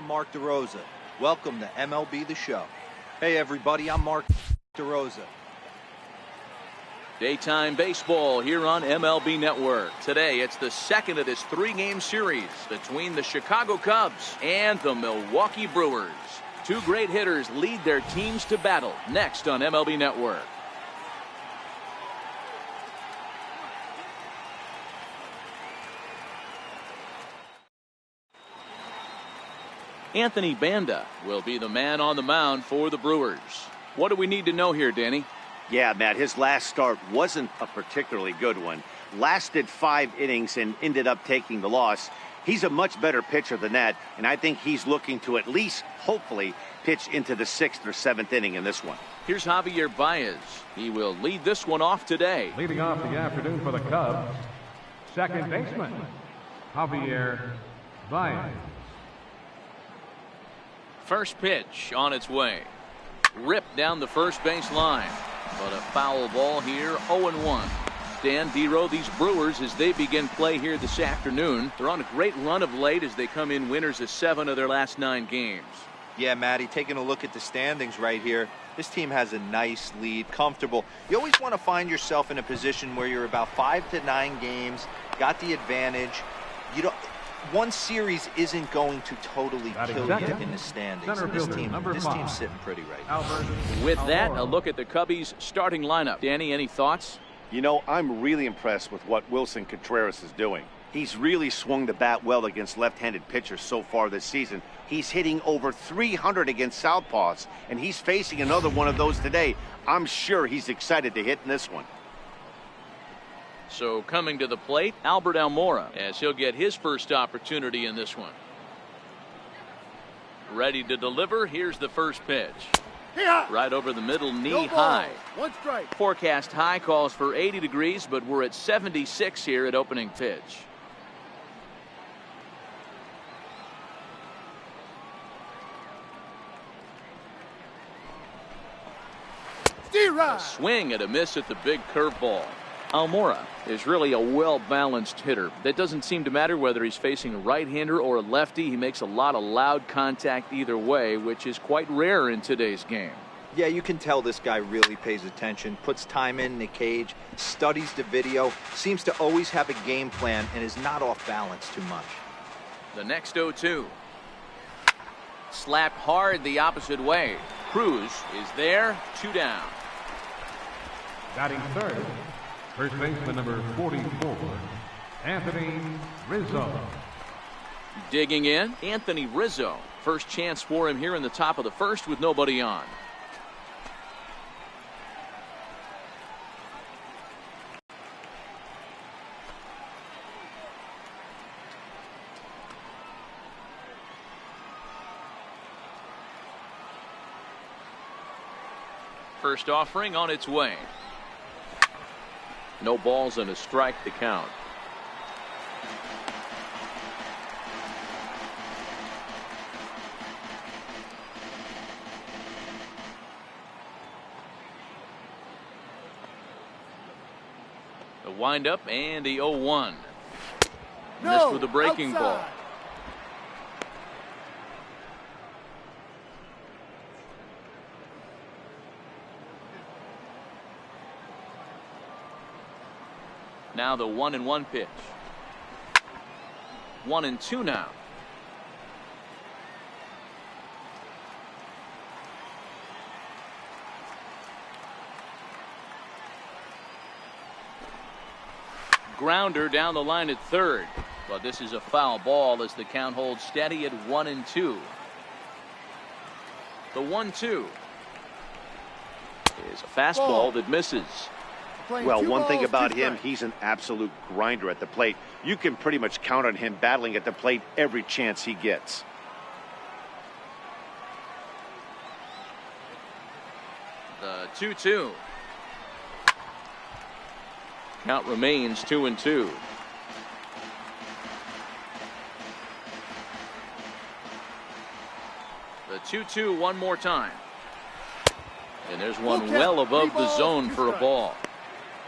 I'm Mark DeRosa. Welcome to MLB The Show. Hey everybody, I'm Mark DeRosa. Daytime baseball here on MLB Network. Today it's the second of this three-game series between the Chicago Cubs and the Milwaukee Brewers. Two great hitters lead their teams to battle next on MLB Network. Anthony Banda will be the man on the mound for the Brewers. What do we need to know here, Danny? Yeah, Matt, his last start wasn't a particularly good one. Lasted 5 innings and ended up taking the loss. He's a much better pitcher than that, and I think he's looking to at least, hopefully, pitch into the 6th or 7th inning in this one. Here's Javier Baez. He will lead this one off today. Leading off the afternoon for the Cubs, second baseman, Javier Baez. First pitch on its way. Ripped down the first base line. But a foul ball here, 0-1. Dan Dero, these Brewers, as they begin play here this afternoon, they're on a great run of late as they come in winners of 7 of their last 9 games. Yeah, Matty, taking a look at the standings right here, this team has a nice lead, comfortable. You always want to find yourself in a position where you're about 5 to 9 games, got the advantage. You don't. One series isn't going to totally kill you in the standings. And this team's sitting pretty right now. With that, a look at the Cubbies' starting lineup. Danny, any thoughts? You know, I'm really impressed with what Wilson Contreras is doing. He's really swung the bat well against left-handed pitchers so far this season. He's hitting over 300 against southpaws, and he's facing another one of those today. I'm sure he's excited to hit in this one. So coming to the plate, Albert Almora, as he'll get his first opportunity in this one. Ready to deliver. Here's the first pitch. Right over the middle, knee high. 1 strike. Forecast high calls for 80 degrees, but we're at 76 here at opening pitch. A swing and a miss at the big curveball. Almora is really a well-balanced hitter. That doesn't seem to matter whether he's facing a right-hander or a lefty. He makes a lot of loud contact either way, which is quite rare in today's game. Yeah, you can tell this guy really pays attention, puts time in the cage, studies the video, seems to always have a game plan, and is not off balance too much. The next 0-2. Slapped hard the opposite way. Cruz is there, 2 down. Batting third, first baseman number 44, Anthony Rizzo. Digging in, Anthony Rizzo. First chance for him here in the top of the first with nobody on. First offering on its way. No balls and a strike to count. The windup and the 0-1. Missed with a breaking ball. Now the 1-1 pitch. 1-2 now. Grounder down the line at third, but this is a foul ball as the count holds steady at 1-2. The 1-2 is a fastball that misses. Well, one thing about him, he's an absolute grinder at the plate. You can pretty much count on him battling at the plate every chance he gets. The 2-2. Count remains 2-2. The 2-2 one more time. And there's one well above the zone for a ball.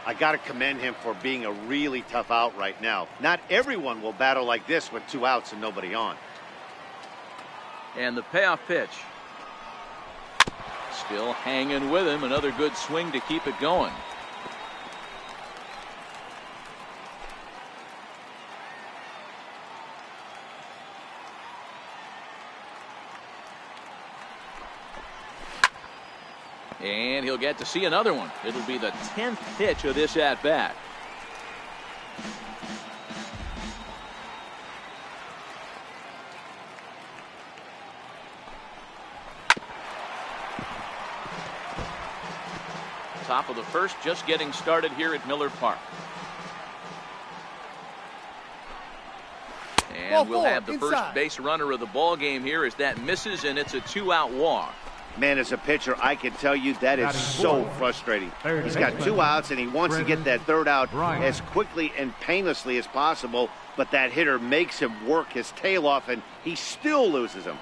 I got to commend him for being a really tough out right now. Not everyone will battle like this with 2 outs and nobody on. And the payoff pitch. Still hanging with him. Another good swing to keep it going. And he'll get to see another one. It'll be the 10th pitch of this at bat. Top of the first, just getting started here at Miller Park. And we'll have the first base runner of the ball game here as that misses, and it's a 2-out walk. Man, as a pitcher, I can tell you that is so frustrating. He's got 2 outs, and he wants to get that 3rd out as quickly and painlessly as possible, but that hitter makes him work his tail off, and he still loses him.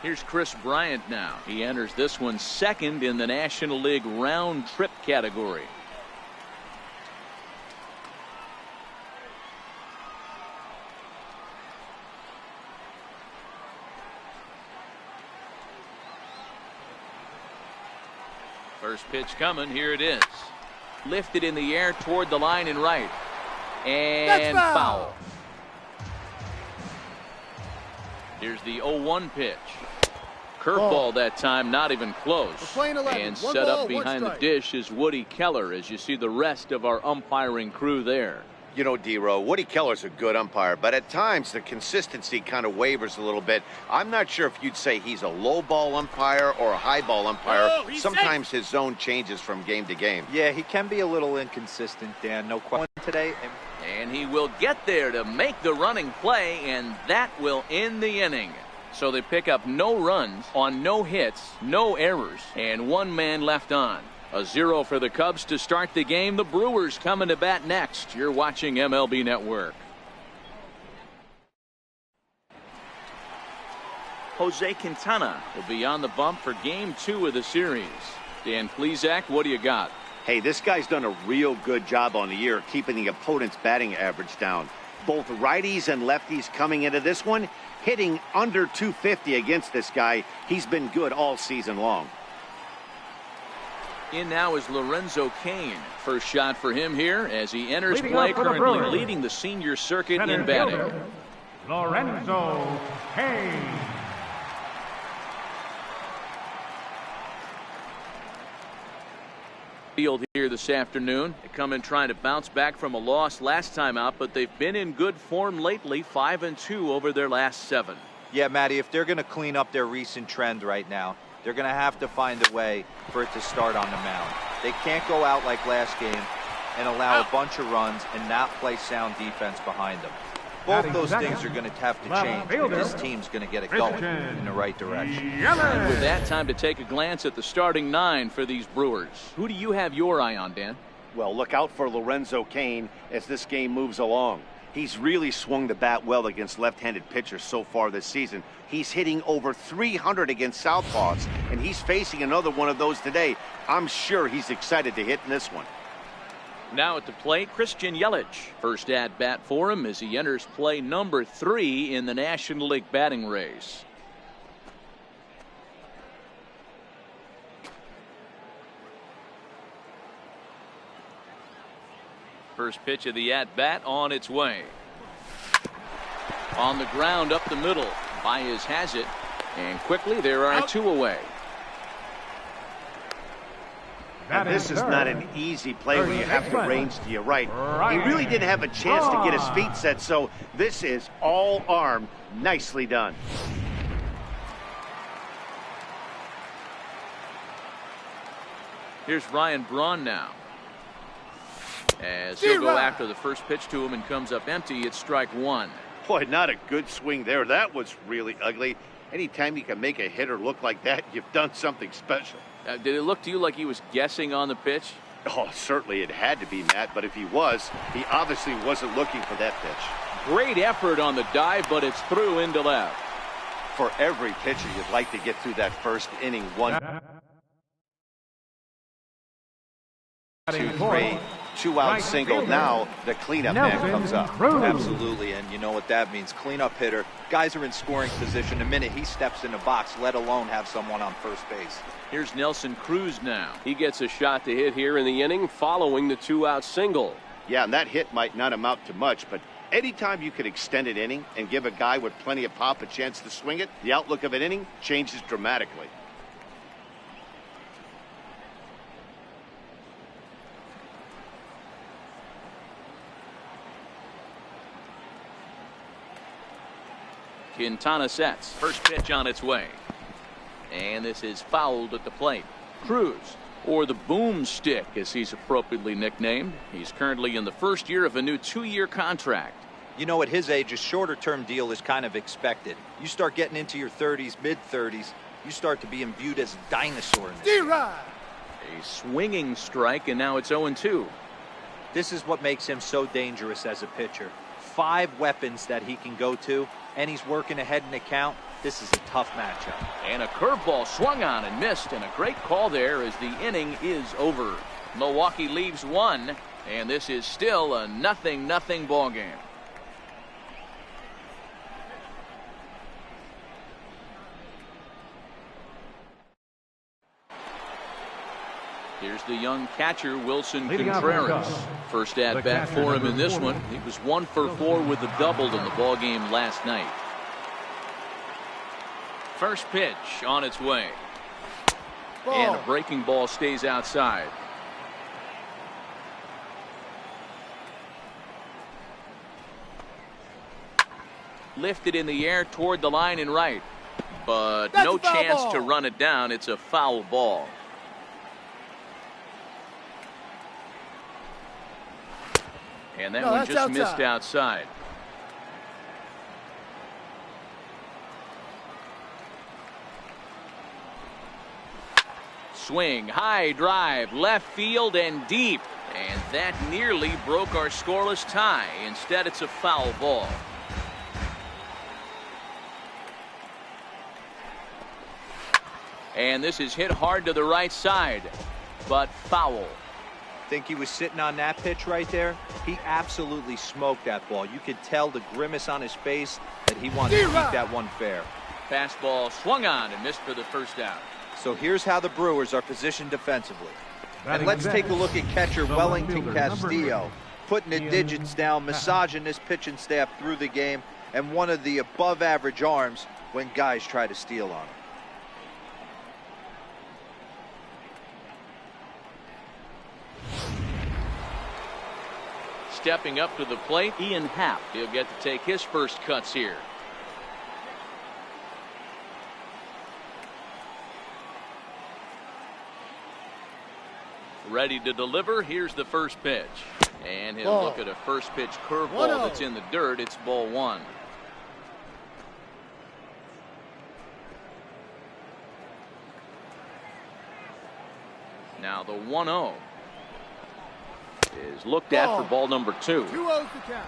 Here's Chris Bryant now. He enters this one second in the National League round trip category. First pitch coming. Here it is. Lifted in the air toward the line and right. And foul. Here's the 0-1 pitch. Curveball that time, not even close. And set up behind the dish is Woody Keller as you see the rest of our umpiring crew there. You know, D-Row, Woody Keller's a good umpire, but at times the consistency kind of wavers a little bit. I'm not sure if you'd say he's a low ball umpire or a high ball umpire. Sometimes his zone changes from game to game. Yeah, he can be a little inconsistent, Dan. No question today. And he will get there to make the running play, and that will end the inning. So they pick up no runs on no hits, no errors, and 1 man left on. A 0 for the Cubs to start the game. The Brewers coming to bat next. You're watching MLB Network. Jose Quintana will be on the bump for game 2 of the series. Dan Plesac, what do you got? Hey, this guy's done a real good job on the year keeping the opponent's batting average down. Both righties and lefties coming into this one, hitting under 250 against this guy. He's been good all season long. In now is Lorenzo Cain. First shot for him here as he enters play, currently leading the senior circuit in batting. Lorenzo Cain. Field here this afternoon. They come in trying to bounce back from a loss last time out, but they've been in good form lately, 5-2 over their last 7. Yeah, Matty, if they're going to clean up their recent trend right now, they're going to have to find a way for it to start on the mound. They can't go out like last game and allow a bunch of runs and not play sound defense behind them. Both those things are going to have to change if this team's going to get it going in the right direction. And with that, time to take a glance at the starting 9 for these Brewers. Who do you have your eye on, Dan? Well, look out for Lorenzo Cain as this game moves along. He's really swung the bat well against left-handed pitchers so far this season. He's hitting over 300 against southpaws, and he's facing another one of those today. I'm sure he's excited to hit in this one. Now at the plate, Christian Yelich. First at bat for him as he enters play number 3 in the National League batting race. First pitch of the at bat on its way. On the ground up the middle. Baez has it, and quickly there are 2 away. And this is not an easy play when you have to range to your right. He really didn't have a chance to get his feet set, so this is all arm. Nicely done. Here's Ryan Braun now. As he'll go after the first pitch to him and comes up empty, it's strike 1. Boy, not a good swing there. That was really ugly. Anytime you can make a hitter look like that, you've done something special. Did it look to you like he was guessing on the pitch? Oh, certainly it had to be, Matt, but if he was, he obviously wasn't looking for that pitch. Great effort on the dive, but it's through into left. For every pitcher, you'd like to get through that first inning 1, 2, 3. 2-out Right single. fielder. Now the cleanup man comes up. Cruz. Absolutely, and you know what that means. Cleanup hitter. Guys are in scoring position the minute he steps in the box, let alone have someone on first base. Here's Nelson Cruz now. He gets a shot to hit here in the inning following the 2-out single. Yeah, and that hit might not amount to much, but anytime you can extend an inning and give a guy with plenty of pop a chance to swing it, the outlook of an inning changes dramatically. Quintana sets. First pitch on its way. And this is fouled at the plate. Cruz, or the boomstick as he's appropriately nicknamed. He's currently in the first year of a new 2-year contract. You know, at his age, a shorter-term deal is kind of expected. You start getting into your 30s, mid-30s, you start to be imbued as a dinosaur in this game. A swinging strike, and now it's 0-2. This is what makes him so dangerous as a pitcher. 5 weapons that he can go to, and he's working ahead in the count. This is a tough matchup. And a curveball swung on and missed, and a great call there as the inning is over. Milwaukee leaves 1, and this is still a 0-0 ball game. Here's the young catcher, Wilson Leading off for the Contreras. Cubs, First the at bat catcher, for him in number this 4. one. He was 1 for 4 with a double in the ball game last night. First pitch on its way. And a breaking ball stays outside. Lifted in the air toward the line and right. But no chance to run it down. It's a foul ball. And that one just missed outside. Swing, high drive, left field and deep. And that nearly broke our scoreless tie. Instead, it's a foul ball. And this is hit hard to the right side, but foul. Think he was sitting on that pitch right there? He absolutely smoked that ball. You could tell the grimace on his face that he wanted to keep that one fair. Fastball swung on and missed for the first out. So here's how the Brewers are positioned defensively. And Batting let's take a second, look at catcher the Wellington left fielder, number Castillo, putting the Ian digits down, Happ. massaging this pitching staff through the game, and one of the above-average arms when guys try to steal on him. Stepping up to the plate, Ian Happ. He'll get to take his first cuts here. Ready to deliver. Here's the first pitch. And he'll look at a first pitch curveball that's in the dirt. It's ball 1. Now the 1-0 is looked at for ball number 2. 2-0 to count.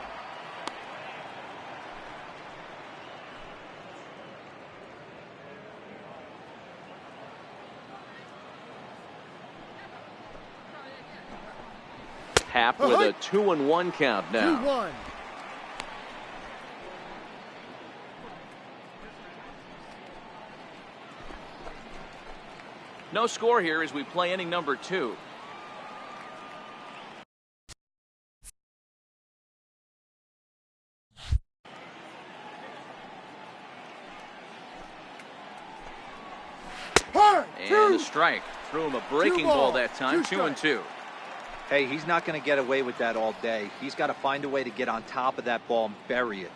Happ with a 2-1 count now. 2-1. No score here as we play inning number 2. And a strike. Threw him a breaking ball that time. 2-2. Hey, he's not going to get away with that all day. He's got to find a way to get on top of that ball and bury it.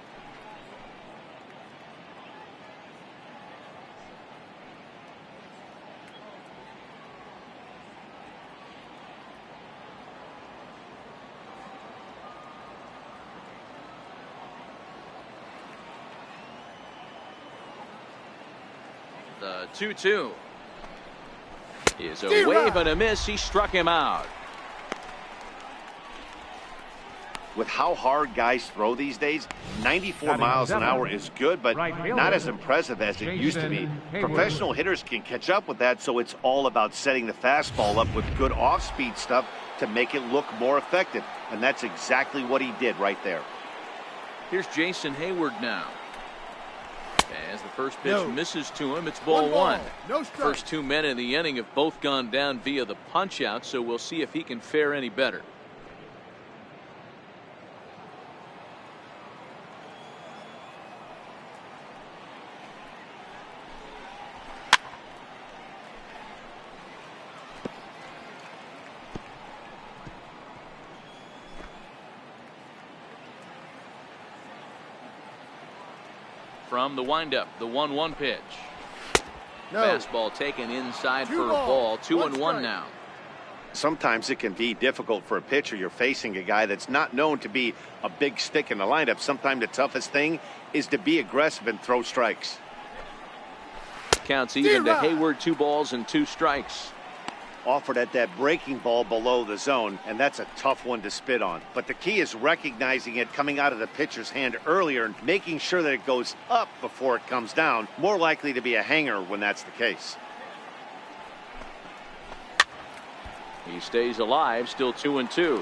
The 2-2 is a wave and a miss. He struck him out. With how hard guys throw these days, 94 Batting miles an seven. hour is good, but Right fielder, not as impressive as it used to be. Jason Hayward. Professional hitters can catch up with that, so it's all about setting the fastball up with good off-speed stuff to make it look more effective. And that's exactly what he did right there. Here's Jason Hayward now. As the first pitch misses to him, it's ball one. No strike. First 2 men in the inning have both gone down via the punch out, so we'll see if he can fare any better. From the windup, the 1-1 pitch. No. Fastball taken inside for a ball, ball. 2-1 now. Sometimes it can be difficult for a pitcher. You're facing a guy that's not known to be a big stick in the lineup. Sometimes the toughest thing is to be aggressive and throw strikes. Counts even to Hayward. 2 balls and 2 strikes. Offered at that breaking ball below the zone, and that's a tough one to spit on. But the key is recognizing it coming out of the pitcher's hand earlier and making sure that it goes up before it comes down. More likely to be a hanger when that's the case. He stays alive, still 2-2.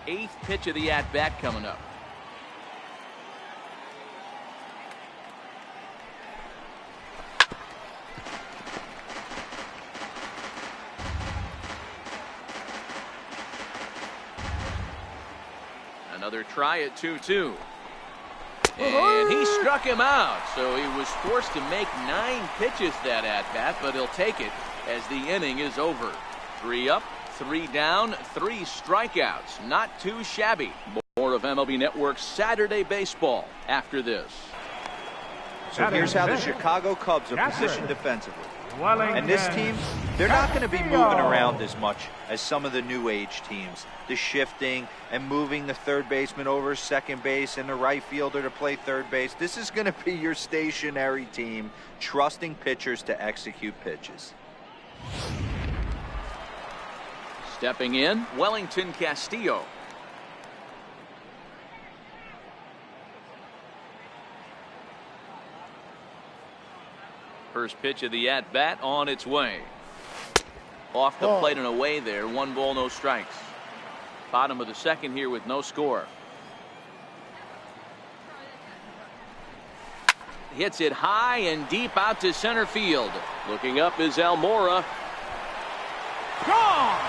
Eighth pitch of the at-bat coming up. Another try at 2-2. And he struck him out, so he was forced to make 9 pitches that at-bat, but he'll take it as the inning is over. 3 up, 3 down, 3 strikeouts. Not too shabby. More of MLB Network's Saturday Baseball after this. So here's how the Chicago Cubs are positioned defensively. And this team, they're not going to be moving around as much as some of the new age teams. The shifting and moving the third baseman over second base and the right fielder to play third base. This is going to be your stationary team, trusting pitchers to execute pitches. Stepping in, Wellington Castillo. First pitch of the at-bat on its way. Off the plate and away there. 1 ball, no strikes. Bottom of the second here with no score. Hits it high and deep out to center field. Looking up is Almora. Gone!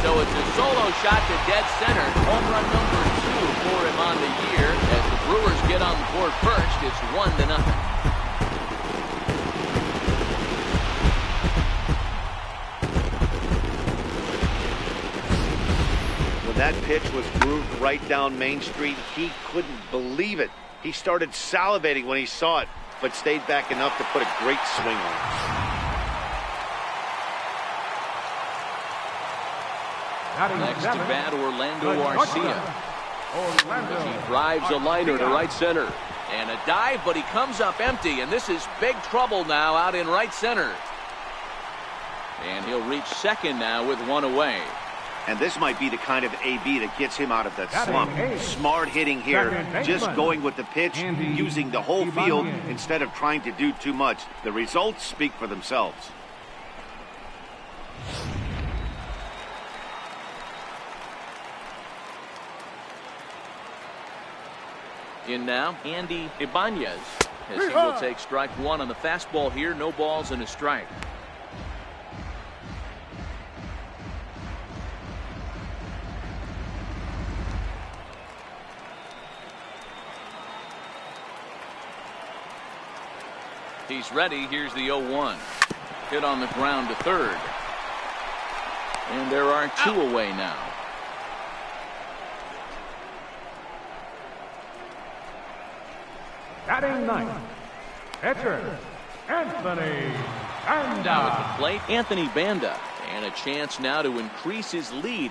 So it's a solo shot to dead center. Home run number 2 for him on the year. As the Brewers get on the board first, it's 1-0. When that pitch was grooved right down Main Street, he couldn't believe it. He started salivating when he saw it, but stayed back enough to put a great swing on it. Next to bat, Orlando Arcia. He drives a liner to right center. And a dive, but he comes up empty. And this is big trouble now out in right center. And he'll reach second now with 1 away. And this might be the kind of AB that gets him out of that slump. Smart hitting here, just going with the pitch, using the whole field instead of trying to do too much. The results speak for themselves. In now, Andy Ibanez, as he will take strike 1 on the fastball here. No balls and a strike. He's ready. Here's the 0-1. Hit on the ground to third. And there are 2 away now. Batting ninth, pitcher, Anthony Now at Banda. the plate, Anthony Banda. And a chance now to increase his lead.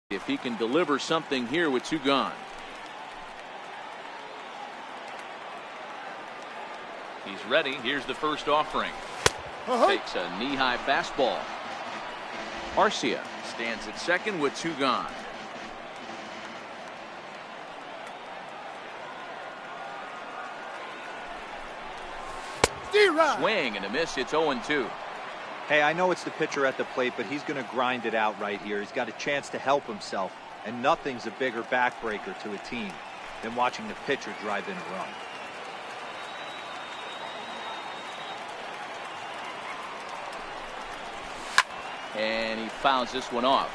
If he can deliver something here with 2 gone. He's ready. Here's the first offering. Takes a knee-high fastball. Arcia stands at second with 2 gone. Swing and a miss. It's 0-2. Hey, I know it's the pitcher at the plate, but he's going to grind it out right here. He's got a chance to help himself, and nothing's a bigger backbreaker to a team than watching the pitcher drive in a run. And he fouls this one off.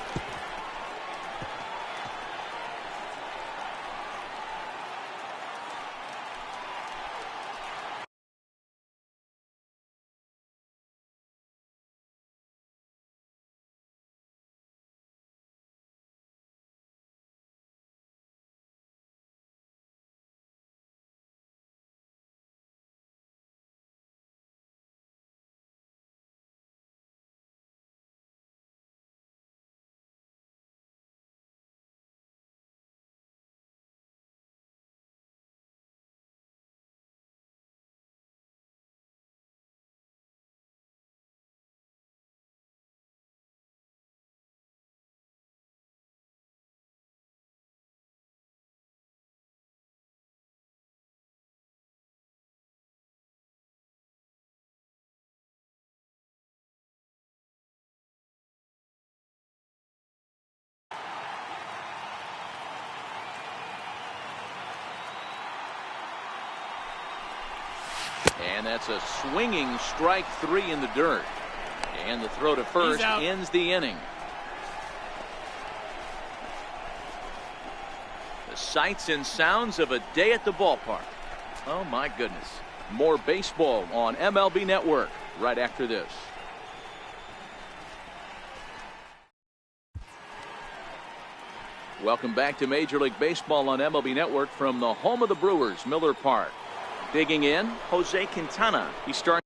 And that's a swinging strike 3 in the dirt. And the throw to first ends the inning. The sights and sounds of a day at the ballpark. Oh my goodness. More baseball on MLB Network right after this. Welcome back to Major League Baseball on MLB Network from the home of the Brewers, Miller Park. Digging in, Jose Quintana. He starts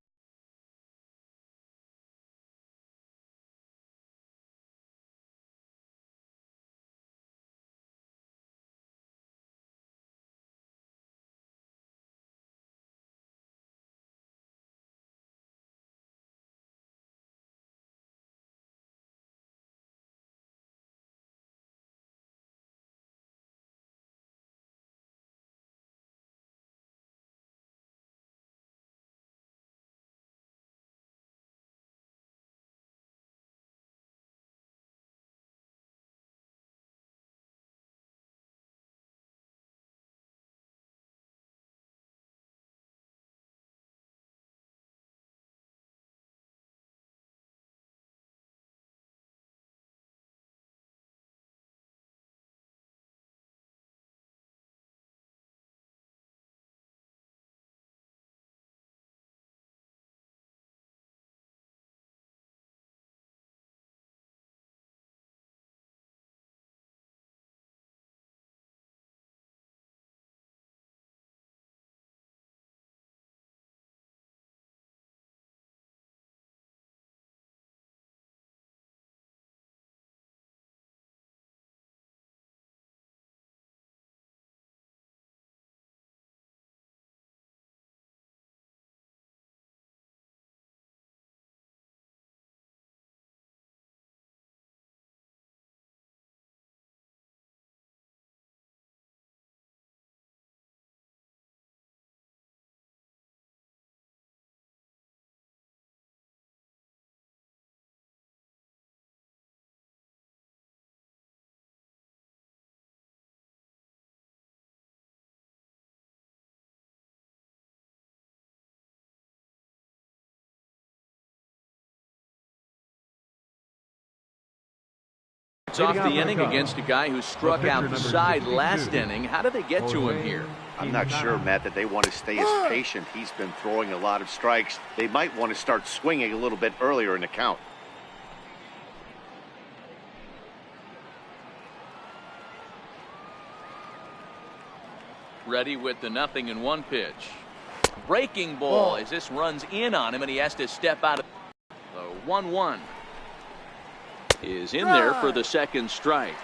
Starts off the inning against a guy who struck out the side last inning. How did they get to him here? I'm not sure, Matt, that they want to stay as patient. He's been throwing a lot of strikes. They might want to start swinging a little bit earlier in the count. Ready with the 0-1 pitch. Breaking ball as this runs in on him, and he has to step out. The 1-1 is in there for the second strike.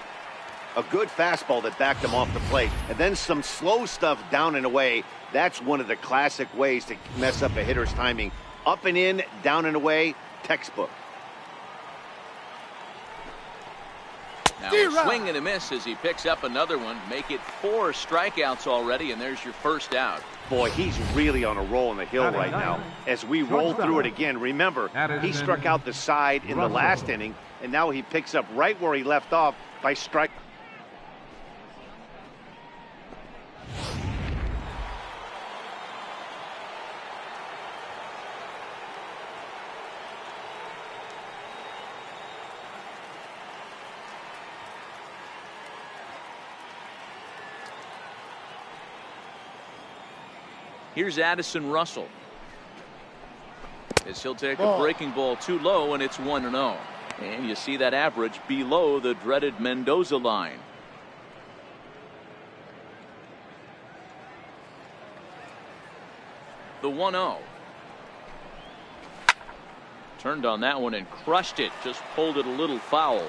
A good fastball that backed him off the plate, and then some slow stuff down and away. That's one of the classic ways to mess up a hitter's timing. Up and in, down and away, textbook. Now a swing and a miss as he picks up another one. Make it 4 strikeouts already, and there's your first out. Boy, he's really on a roll on the hill right now. As we roll through it again, remember, he struck out the side in the last inning, and now he picks up right where he left off by striking. Here's Addison Russell. As he'll take a breaking ball too low, and it's 1-0. And you see that average below the dreaded Mendoza line. The 1-0. Turned on that one and crushed it. Just pulled it a little foul.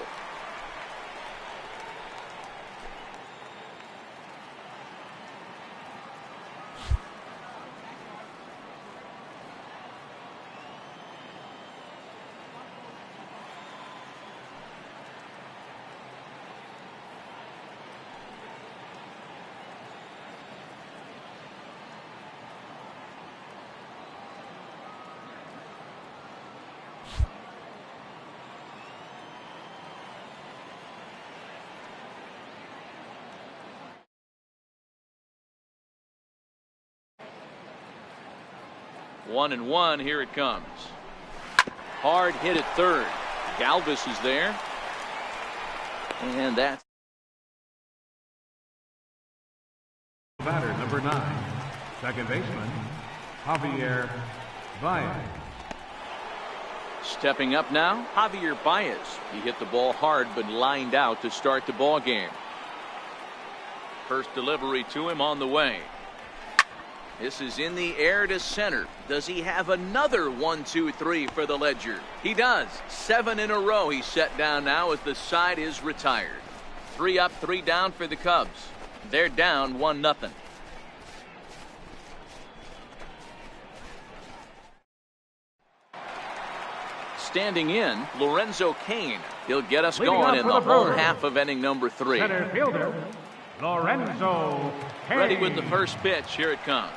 One and one, here it comes. Hard hit at third. Galvis is there. And that's batter number 9, second baseman, Javier Baez. stepping up now, Javier Baez. He hit the ball hard but lined out to start the ball game. First delivery to him on the way. This is in the air to center. Does he have another 1-2-3 for the ledger? He does. 7 in a row he's set down now as the side is retired. 3 up, 3 down for the Cubs. They're down 1-0. Standing in, Lorenzo Cain. He'll get us going in the home half of inning number 3. Center fielder, Lorenzo Cain. Ready with the first pitch. Here it comes.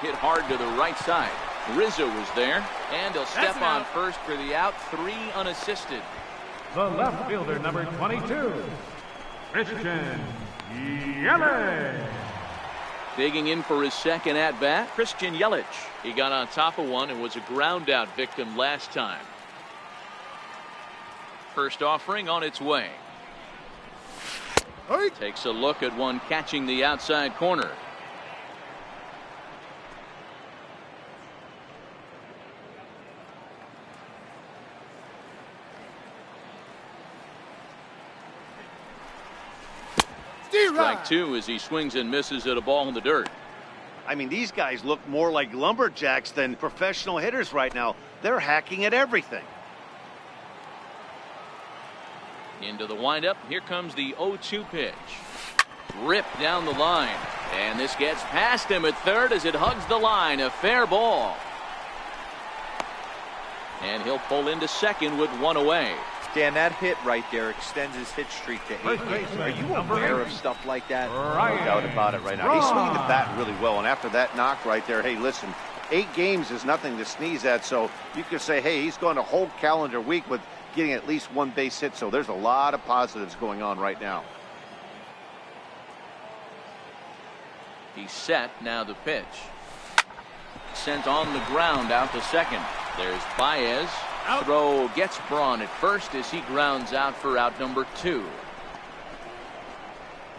Hit hard to the right side. Rizzo was there, and he'll step on first for the out. 3 unassisted. The left fielder, number 22, Christian Yelich. Digging in for his second at-bat, Christian Yelich. He got on top of one and was a ground-out victim last time. First offering on its way. Takes a look at one catching the outside corner. Strike 2 as he swings and misses at a ball in the dirt. I mean, these guys look more like lumberjacks than professional hitters right now. They're hacking at everything. Into the windup. Here comes the 0-2 pitch. Ripped down the line. And this gets past him at third as it hugs the line. A fair ball. And he'll pull into second with 1 away. Dan, that hit right there extends his hit streak to 8 games. Are you aware of stuff like that? No doubt about it right now. He's swinging the bat really well, and after that knock right there, hey, listen, 8 games is nothing to sneeze at, so you can say, hey, he's gone a whole calendar week with getting at least 1 base hit, so there's a lot of positives going on right now. He's set. Now the pitch. Sent on the ground out to second. There's Baez. Throw gets Braun at first as he grounds out for out number 2.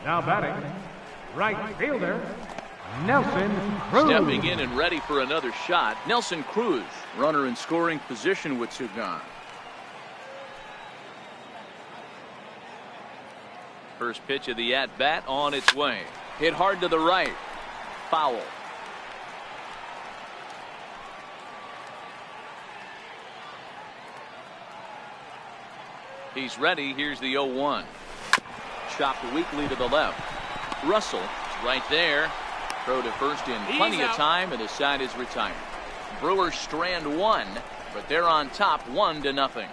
Now batting, right fielder, Nelson Cruz. Stepping in and ready for another shot, Nelson Cruz. Runner in scoring position with 2 gone. First pitch of the at-bat on its way. Hit hard to the right. Foul. He's ready. Here's the 0-1. Chopped weakly to the left. Russell is right there. Throw to first in plenty of time, and the side is retired. Brewers strand 1, but they're on top 1-0.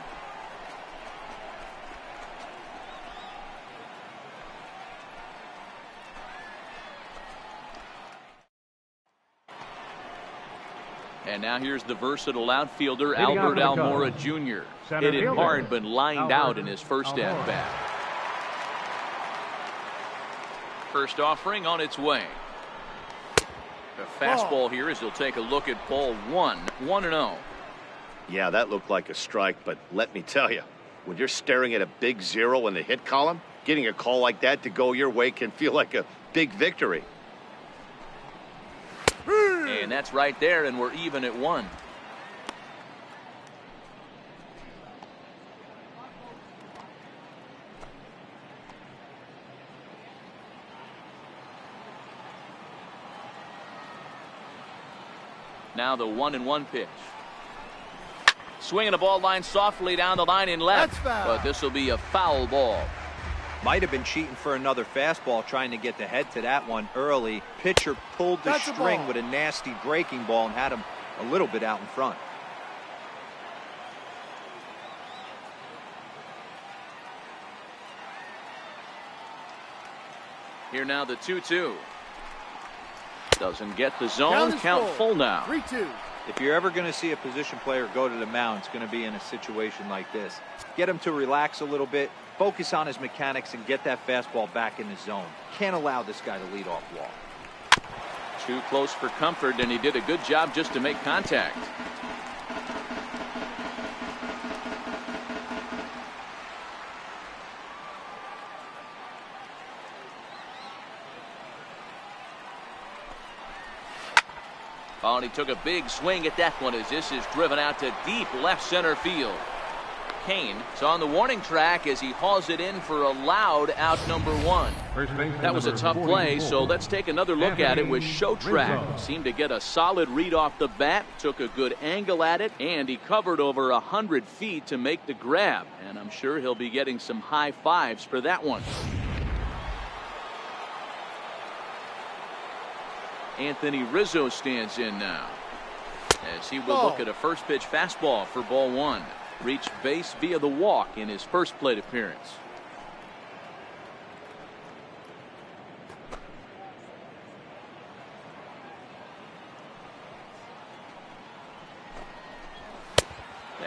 And now here's the versatile outfielder, Albert Almora Jr. Hit it hard, but lined out in his first at-bat. First offering on its way. A fastball here as he'll take a look at ball 1. 1-0. Yeah, that looked like a strike, but let me tell you, when you're staring at a big 0 in the hit column, getting a call like that to go your way can feel like a big victory. And that's right there, and we're even at 1. Now the 1-1 pitch. Swinging a ball line softly down the line in left, but this will be a foul ball. Might have been cheating for another fastball, trying to get the head to that one early. Pitcher pulled the string with a nasty breaking ball and had him a little bit out in front. Here now the 2-2. Doesn't get the zone. Count full now. 3-2. If you're ever going to see a position player go to the mound, it's going to be in a situation like this. Get him to relax a little bit, focus on his mechanics, and get that fastball back in the zone. Can't allow this guy to lead off walk. Too close for comfort, and he did a good job just to make contact. Oh, and he took a big swing at that one as this is driven out to deep left center field. Kane is on the warning track as he hauls it in for a loud out number 1. That was a tough play, so let's take another look at it with show track. Seemed to get a solid read off the bat, took a good angle at it, and he covered over 100 feet to make the grab. And I'm sure he'll be getting some high fives for that one. Anthony Rizzo stands in now as he will look at a first pitch fastball for ball 1. Reached base via the walk in his first plate appearance.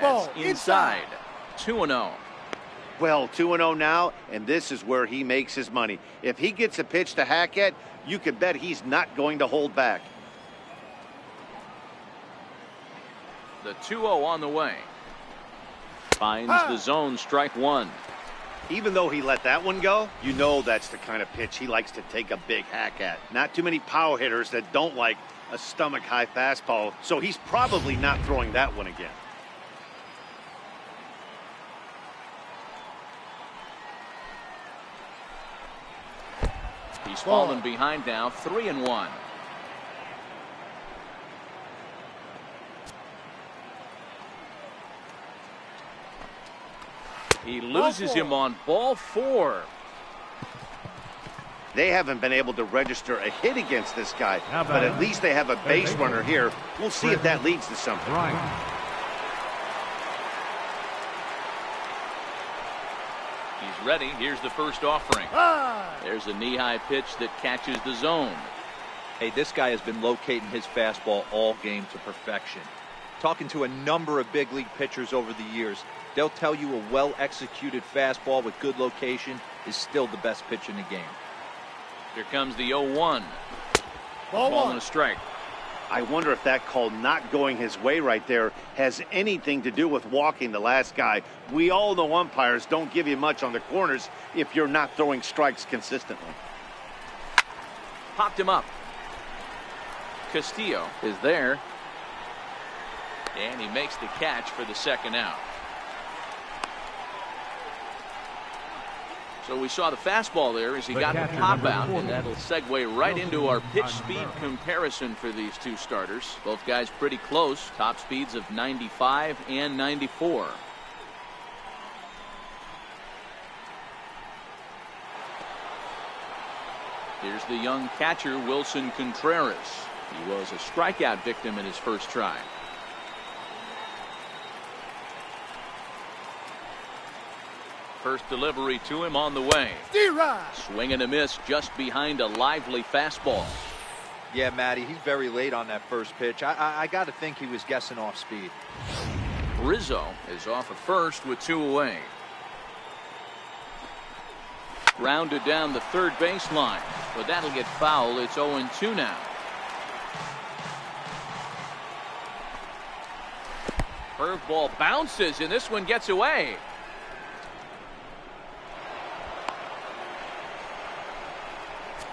That's inside. 2-0. Well, 2-0 now, and this is where he makes his money. If he gets a pitch to hack at, you can bet he's not going to hold back. The 2-0 on the way. Finds the zone, strike 1. Even though he let that one go, you know that's the kind of pitch he likes to take a big hack at. Not too many power hitters that don't like a stomach-high fastball, so he's probably not throwing that one again. He's fallen behind now, 3-1. He loses him on ball 4. They haven't been able to register a hit against this guy, but at least they have a base runner here. We'll see if that leads to something. He's ready. Here's the first offering. There's a knee-high pitch that catches the zone. Hey, this guy has been locating his fastball all game to perfection. Talking to a number of big league pitchers over the years, they'll tell you a well-executed fastball with good location is still the best pitch in the game. Here comes the 0-1. Ball 1. And a strike. I wonder if that call not going his way right there has anything to do with walking the last guy. We all know umpires don't give you much on the corners if you're not throwing strikes consistently. Popped him up. Castillo is there. And he makes the catch for the second out. So we saw the fastball there as he got the pop out, and that'll segue right into our pitch speed comparison for these two starters. Both guys pretty close, top speeds of 95 and 94. Here's the young catcher, Wilson Contreras. He was a strikeout victim in his first try. First delivery to him on the way. Swing and a miss just behind a lively fastball. Yeah, Matty, he's very late on that first pitch. I got to think he was guessing off speed. Rizzo is off at first with 2 away. Grounded down the third baseline, but that'll get foul. It's 0-2 now. Curveball bounces, and this one gets away.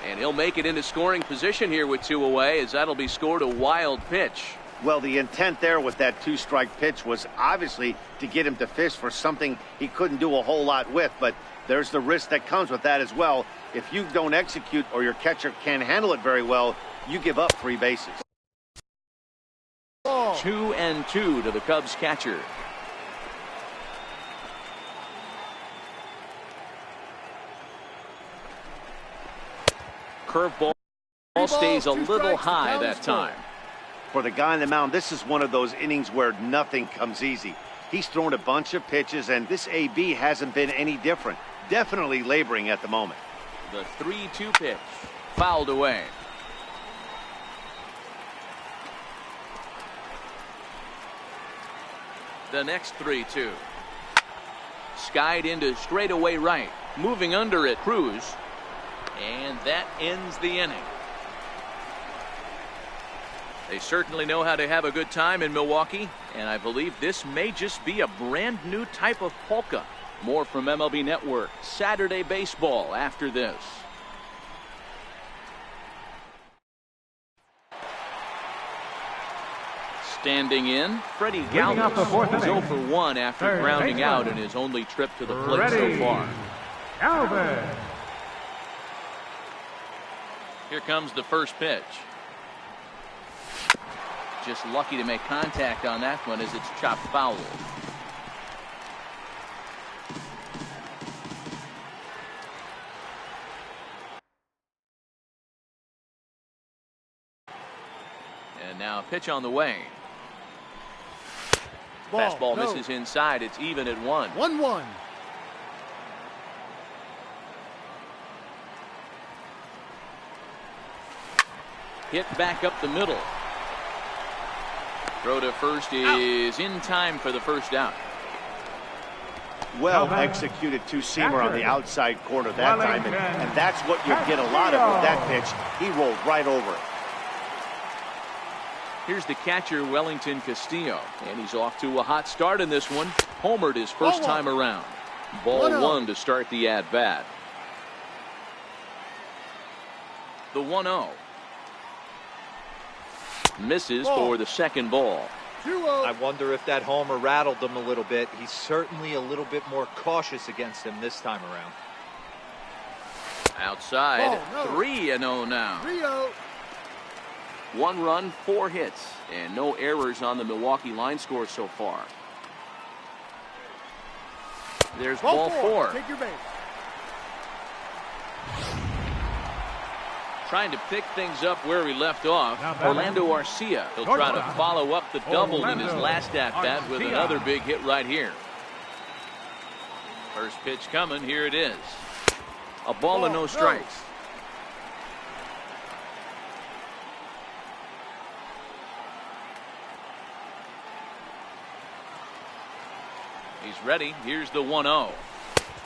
And he'll make it into scoring position here with 2 away, as that'll be scored a wild pitch. Well, the intent there with that 2-strike pitch was obviously to get him to fish for something he couldn't do a whole lot with, but there's the risk that comes with that as well. If you don't execute or your catcher can't handle it very well, you give up 3 bases. 2-2 to the Cubs catcher. Curveball stays a little high that time. For the guy on the mound, this is one of those innings where nothing comes easy. He's thrown a bunch of pitches, and this AB hasn't been any different. Definitely laboring at the moment. The 3-2 pitch fouled away. The next 3-2. Skied into straightaway right. Moving under it, Cruz. And that ends the inning. They certainly know how to have a good time in Milwaukee, and I believe this may just be a brand new type of polka. More from MLB Network Saturday Baseball after this. Standing in, Freddie Galvis is 0 for 1 after grounding out in his only trip to the plate so far. Galvis. Here comes the first pitch. Just lucky to make contact on that one as it's chopped foul. And now a pitch on the way. Fastball misses inside. It's even at 1-1. Hit back up the middle. Throw to first is in time for the first out. Well executed two-seamer on the outside corner that time, and that's what you get a lot of with that pitch. He rolled right over it. Here's the catcher, Wellington Castillo, and he's off to a hot start in this one. Homered his first time around. Ball 1 to start the at-bat. The 1-0. Misses for the second ball. I wonder if that homer rattled him a little bit. He's certainly a little bit more cautious against him this time around. Outside, 3-0 now. 3-0. 1 run, 4 hits, and no errors on the Milwaukee line score so far. There's ball 4. Take your base. Trying to pick things up where we left off. Orlando Arcia. He'll try to follow up the double in his last at-bat with another big hit right here. First pitch coming. Here it is. A ball and no strikes. He's ready. Here's the 1-0.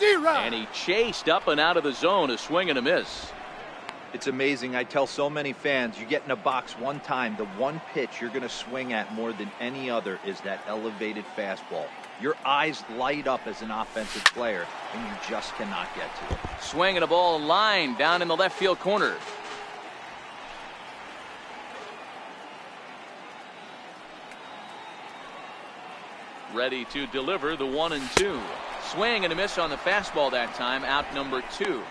And he chased up and out of the zone, a swing and a miss. It's amazing. I tell so many fans, you get in a box one time, the one pitch you're going to swing at more than any other is that elevated fastball. Your eyes light up as an offensive player, and you just cannot get to it. Swinging a ball line down in the left field corner. Ready to deliver the 1-2. Swing and a miss on the fastball that time. Out number 2.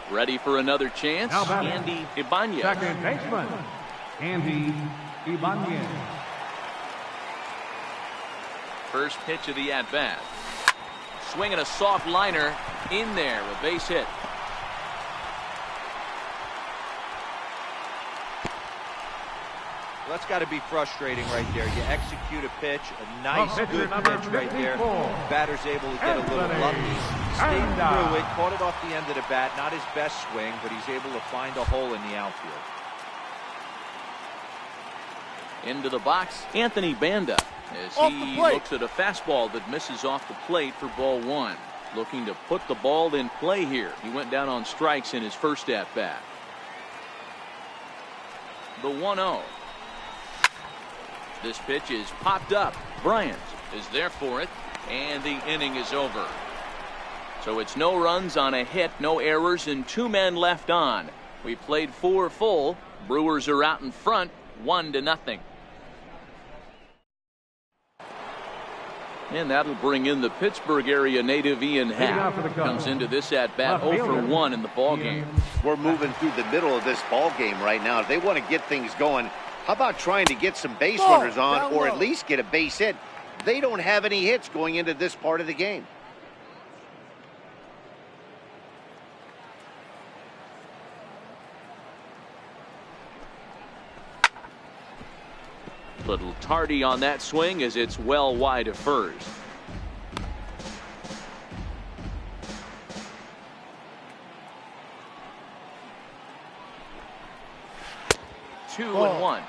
Ready for another chance. Andy Ibanez. Second baseman, Andy Ibanez. First pitch of the at-bat. Swinging a soft liner in there. A base hit. Well, that's got to be frustrating right there. You execute a pitch, a nice, good pitch right there. Batter's able to get a little lucky. Stayed through it, caught it off the end of the bat. Not his best swing, but he's able to find a hole in the outfield. Into the box, Anthony Banda, as he looks at a fastball that misses off the plate for ball 1. Looking to put the ball in play here. He went down on strikes in his first at-bat. The 1-0. This pitch is popped up. Bryant is there for it, and the inning is over. So it's no runs on a hit, no errors, and 2 men left on. We played 4 full. Brewers are out in front, 1-0. And that'll bring in the Pittsburgh area native Ian Happ. Comes into this at-bat 0 for 1 in the ball game. We're moving through the middle of this ball game right now. If they want to get things going, how about trying to get some base runners on, or at least get a base hit? They don't have any hits going into this part of the game. Little tardy on that swing as it's well wide of first. Two and 1.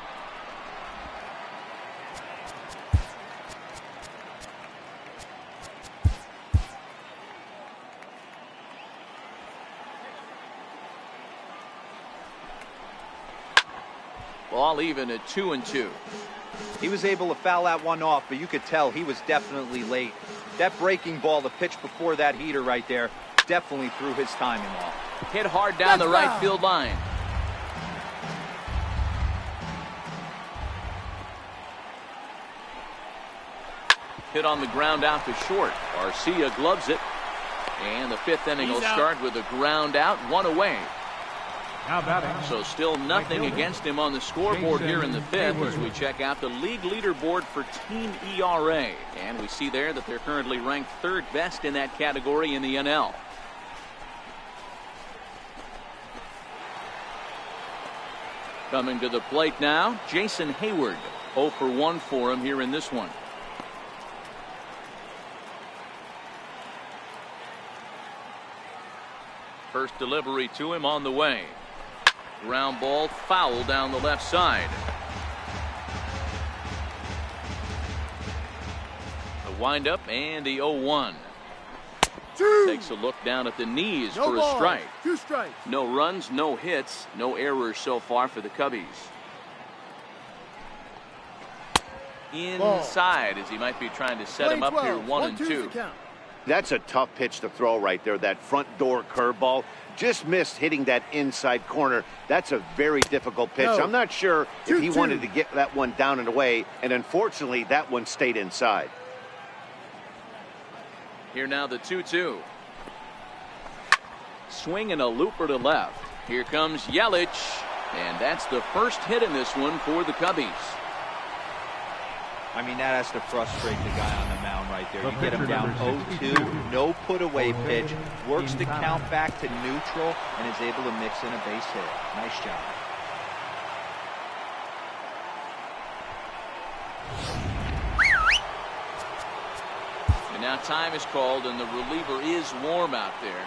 Ball even at 2-2. He was able to foul that one off, but you could tell he was definitely late. That breaking ball, the pitch before that heater right there, definitely threw his timing off. Hit hard down the right field line. Hit on the ground out to short. Garcia gloves it. And the 5th inning will start with a ground out, 1 away. So still nothing against him on the scoreboard here in the 5th as we check out the league leaderboard for team ERA. And we see there that they're currently ranked 3rd best in that category in the NL. Coming to the plate now, Jason Hayward. 0 for 1 for him here in this one. First delivery to him on the way. Ground ball foul down the left side. The windup and the 0-1. Takes a look down at the knees for a strike. 2 strikes. No runs, no hits, no errors so far for the Cubbies. Inside as he might be trying to set him up here 1-2. That's a tough pitch to throw right there. That front door curveball just missed hitting that inside corner. That's a very difficult pitch. I'm not sure if he wanted to get that one down and away, and unfortunately that one stayed inside. Here now the 2-2. Swing and a looper to left. Here comes Yelich, and that's the first hit in this one for the Cubbies. I mean, that has to frustrate the guy on the mound right there. You get him down 0-2, no put away pitch, works the count back to neutral, and is able to mix in a base hit. Nice job. And now time is called, and the reliever is warm out there.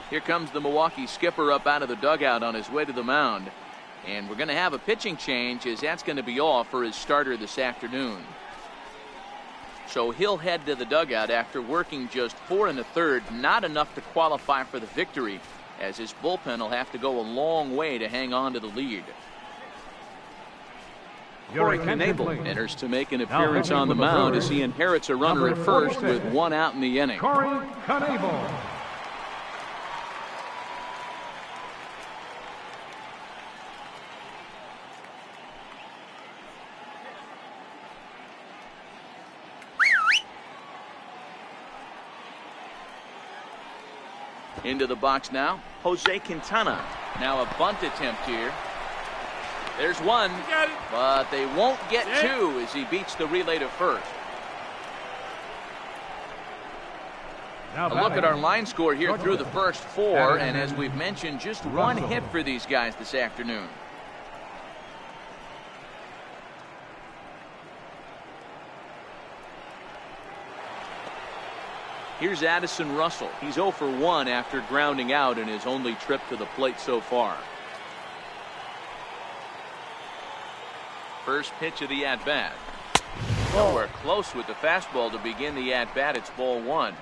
Here comes the Milwaukee skipper up out of the dugout on his way to the mound. And we're going to have a pitching change, as that's going to be off for his starter this afternoon. So he'll head to the dugout after working just 4 1/3, not enough to qualify for the victory, as his bullpen will have to go a long way to hang on to the lead. Your Knebel enters to make an appearance on the mound as he inherits a runner at first with 1 out in the inning. Corey Knebel. Into the box now, Jose Quintana. Now a bunt attempt here. There's one, but they won't get two as he beats the relay to first. A look at our line score here through the first 4, and as we've mentioned, just 1 hit for these guys this afternoon. Here's Addison Russell. He's 0 for 1 after grounding out in his only trip to the plate so far. First pitch of the at-bat. Nowhere close with the fastball to begin the at-bat. It's ball 1.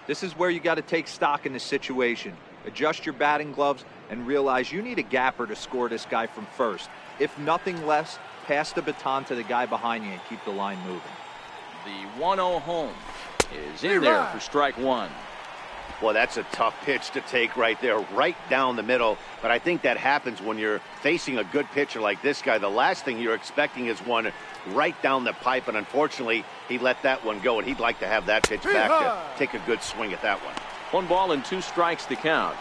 This is where you got to take stock in the situation. Adjust your batting gloves and realize you need a gapper to score this guy from first. If nothing less, pass the baton to the guy behind you and keep the line moving. The 1-0 home is in there for strike 1. Well, that's a tough pitch to take right there, right down the middle. But I think that happens when you're facing a good pitcher like this guy. The last thing you're expecting is one right down the pipe, and unfortunately, he let that one go, and he'd like to have that pitch back to take a good swing at that one. 1 ball and 2 strikes to count.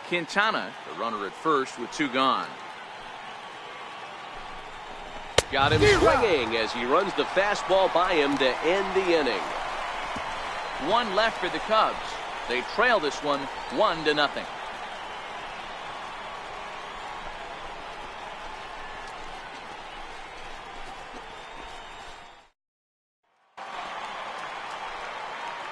Quintana, the runner at first with 2 gone. Got him swinging as he runs the fastball by him to end the inning. 1 left for the Cubs. They trail this one 1-0.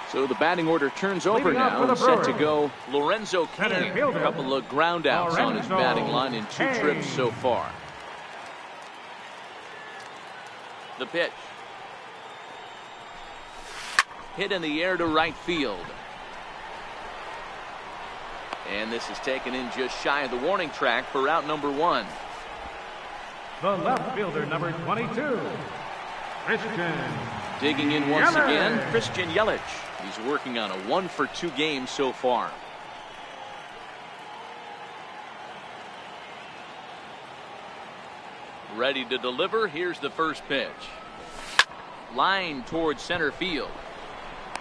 So the batting order turns over now and set to go. Lorenzo King, a couple of ground outs on his batting line in 2 trips so far. The pitch. Hit in the air to right field. And this is taken in just shy of the warning track for out number 1. The left fielder, number 22, Christian. Digging in once again, Christian Yelich. He's working on a 1 for 2 game so far. Ready to deliver. Here's the first pitch. Line towards center field.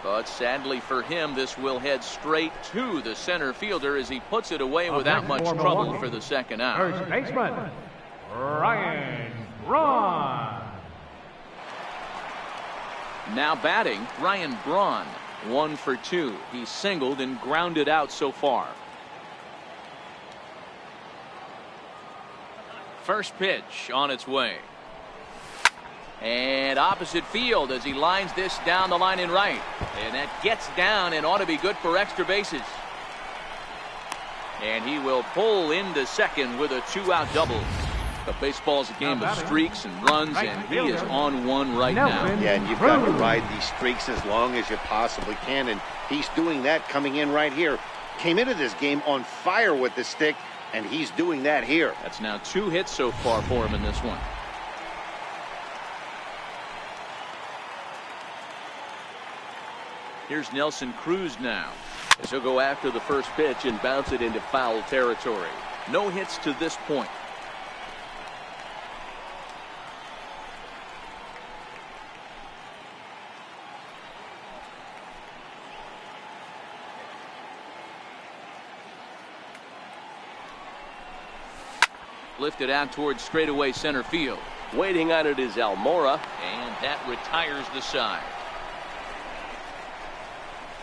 But sadly for him, this will head straight to the center fielder as he puts it away without much trouble for the second out. First baseman, Ryan Braun. Now batting, Ryan Braun. 1 for 2. He's singled and grounded out so far. First pitch on its way. And opposite field as he lines this down the line in right. And that gets down and ought to be good for extra bases. And he will pull into second with a 2-out double. But baseball's a game of streaks and runs, and he is on one right now. Yeah, and you've got to ride these streaks as long as you possibly can, and he's doing that coming in right here. Came into this game on fire with the stick, and he's doing that here. That's now 2 hits so far for him in this one. Here's Nelson Cruz now, as he'll go after the first pitch and bounce it into foul territory. No hits to this point. Lifted out towards straightaway center field. Waiting on it is Almora. And that retires the side.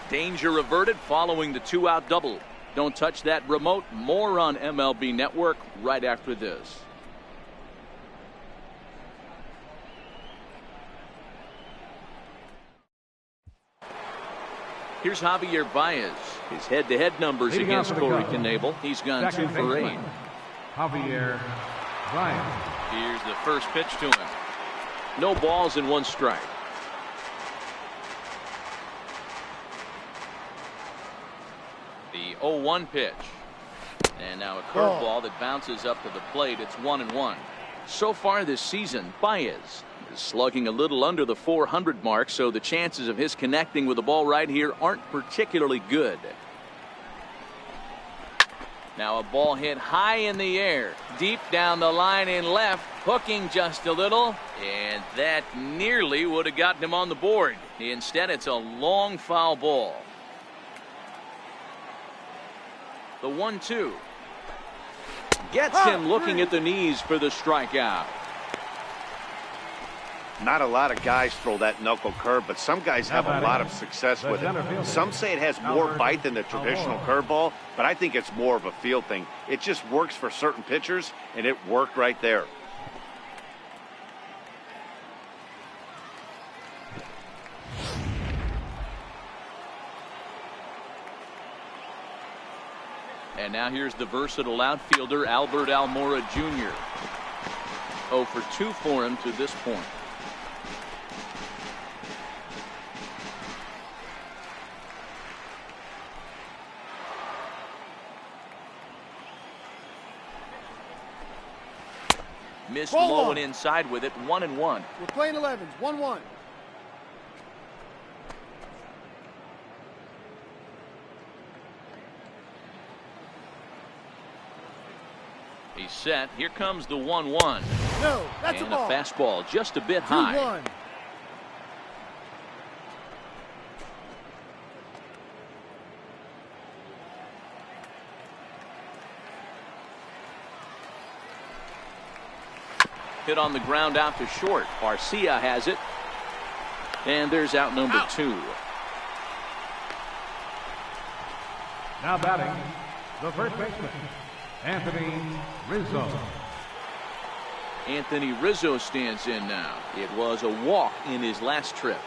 Danger averted following the 2-out double. Don't touch that remote. More on MLB Network right after this. Here's Javier Baez. His head-to-head numbers Leading against off for the Corey Cubs, Knebel. He's gone 2 second for 8. baseman, Javier Baez. Here's the first pitch to him. No balls and 1 strike. The 0-1 pitch. And now a curveball that bounces up to the plate. It's 1-1. So far this season, Baez is slugging a little under the 400 mark, so the chances of his connecting with the ball right here aren't particularly good. Now a ball hit high in the air, deep down the line in left, hooking just a little, and that nearly would have gotten him on the board. Instead, it's a long foul ball. The 1-2 gets him looking at the knees for the strikeout. Not a lot of guys throw that knuckle curve, but some guys have a lot of success with it. Some say it has more bite than the traditional curveball, but I think it's more of a feel thing. It just works for certain pitchers, and it worked right there. And now here's the versatile outfielder, Albert Almora Jr. 0 for 2 for him to this point. Missed low and inside with it. 1-1. We're playing 11s. 1-1. He's set. Here comes the 1-1. No, that's and a ball. Fastball just a bit high. 2-1. Hit on the ground out to short. Garcia has it. And there's out number 2. Now batting, the first baseman, Anthony Rizzo. Anthony Rizzo stands in now. It was a walk in his last trip.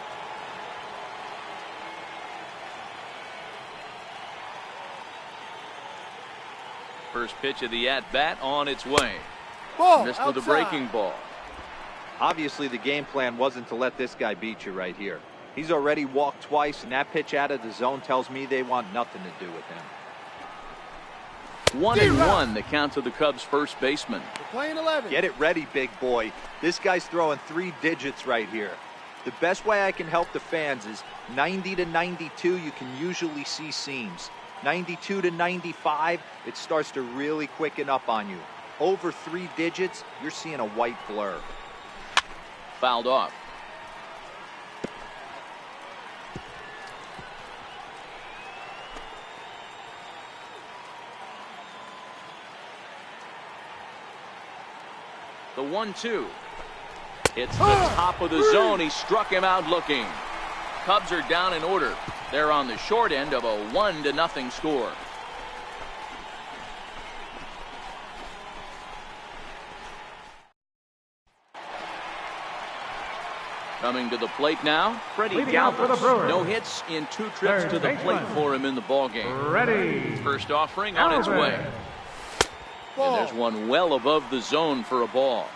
First pitch of the at-bat on its way. Ball Missed outside. with a breaking ball. Obviously, the game plan wasn't to let this guy beat you right here. He's already walked twice, and that pitch out of the zone tells me they want nothing to do with him. 1-1, the count to the Cubs' first baseman. We're playing 11. Get it ready, big boy. This guy's throwing 3 digits right here. The best way I can help the fans is 90 to 92, you can usually see seams. 92 to 95, it starts to really quicken up on you. Over 3 digits, you're seeing a white blur. Fouled off. The 1-2. It's the top of the zone. He struck him out looking. Cubs are down in order. They're on the short end of a 1-0 score. Coming to the plate now, Freddie Leading off for the Galvis. Brewers. No hits in 2 trips Third to the plate baseman. for him in the ballgame. Ready. First offering on its way. Ball. And there's one well above the zone for a ball.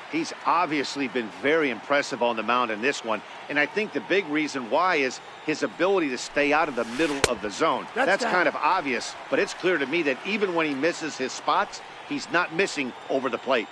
He's obviously been very impressive on the mound in this one, and I think the big reason why is his ability to stay out of the middle of the zone. That's kind of obvious, but it's clear to me that even when he misses his spots, he's not missing over the plate.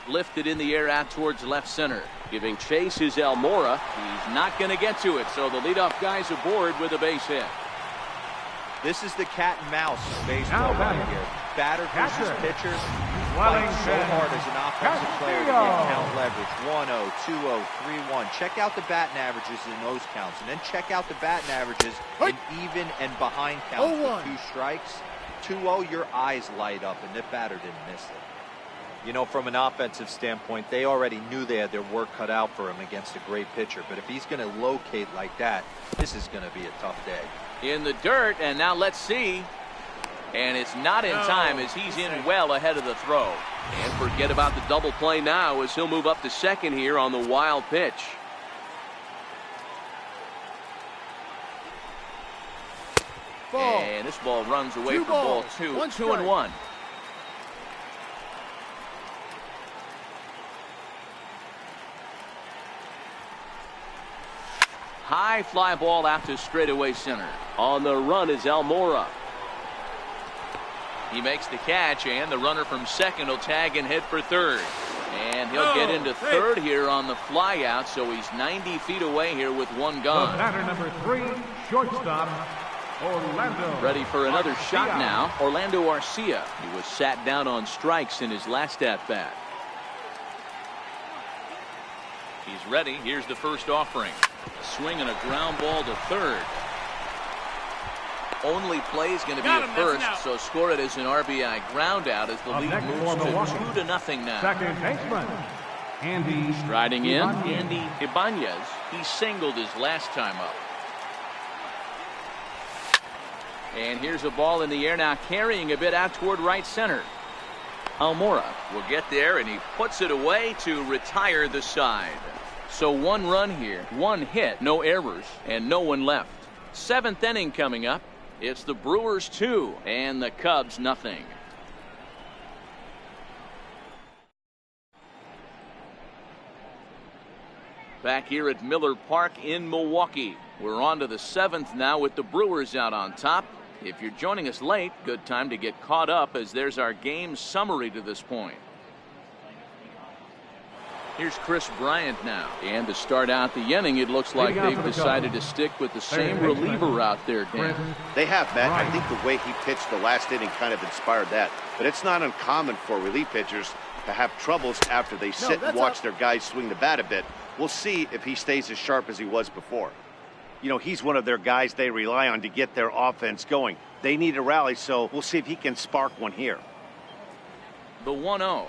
Lifted in the air out towards left center. Giving chase is Almora. He's not going to get to it, so the leadoff guy's aboard with a base hit. This is the cat and mouse of baseball right here. Batter versus pitcher. Fight so hard as an offensive player to get count leverage. 1-0, 2-0, 3-1. Check out the batting averages in those counts, and then check out the batting averages in even and behind counts with 2 strikes. 2-0, your eyes light up, and the batter didn't miss it. You know, from an offensive standpoint, they already knew they had their work cut out for him against a great pitcher. But if he's going to locate like that, this is going to be a tough day. In the dirt, and now let's see. And it's not in time as he's in well ahead of the throw. And forget about the double play now as he'll move up to second here on the wild pitch. Ball. And this ball runs away Two for ball balls, 2. one 2 and strike. 1. High fly ball out to straightaway center. On the run is Almora. He makes the catch, and the runner from second will tag and hit for third. And he'll get into third here on the fly out, so he's 90 feet away here with one The gone. batter number 3, shortstop, Orlando. Ready for another Arcia. shot now. Orlando Arcia. He was sat down on strikes in his last at-bat. He's ready. Here's the first offering. A swing and a ground ball to third. Only play is going to be Got at him, that's an first, out. so score it as an RBI ground out as the Up lead next moves for to Milwaukee. 2-0 now. Second baseman, Andy. Riding in, Ibanez. Andy Ibanez. He singled his last time up. And here's a ball in the air now, carrying a bit out toward right center. Almora will get there, and he puts it away to retire the side. So one run here, one hit, no errors, and no one left. Seventh inning coming up. It's the Brewers 2 and the Cubs nothing. Back here at Miller Park in Milwaukee. We're on to the seventh now with the Brewers out on top. If you're joining us late, good time to get caught up as there's our game summary to this point. Here's Chris Bryant now. And to start out the inning, it looks like they've decided to stick with the same reliever out there, Dan. They have, Matt. I think the way he pitched the last inning kind of inspired that. But it's not uncommon for relief pitchers to have troubles after they sit and that's watch up. their guys swing the bat a bit. We'll see if he stays as sharp as he was before. You know, he's one of their guys they rely on to get their offense going. They need a rally, so we'll see if he can spark one here. The 1-0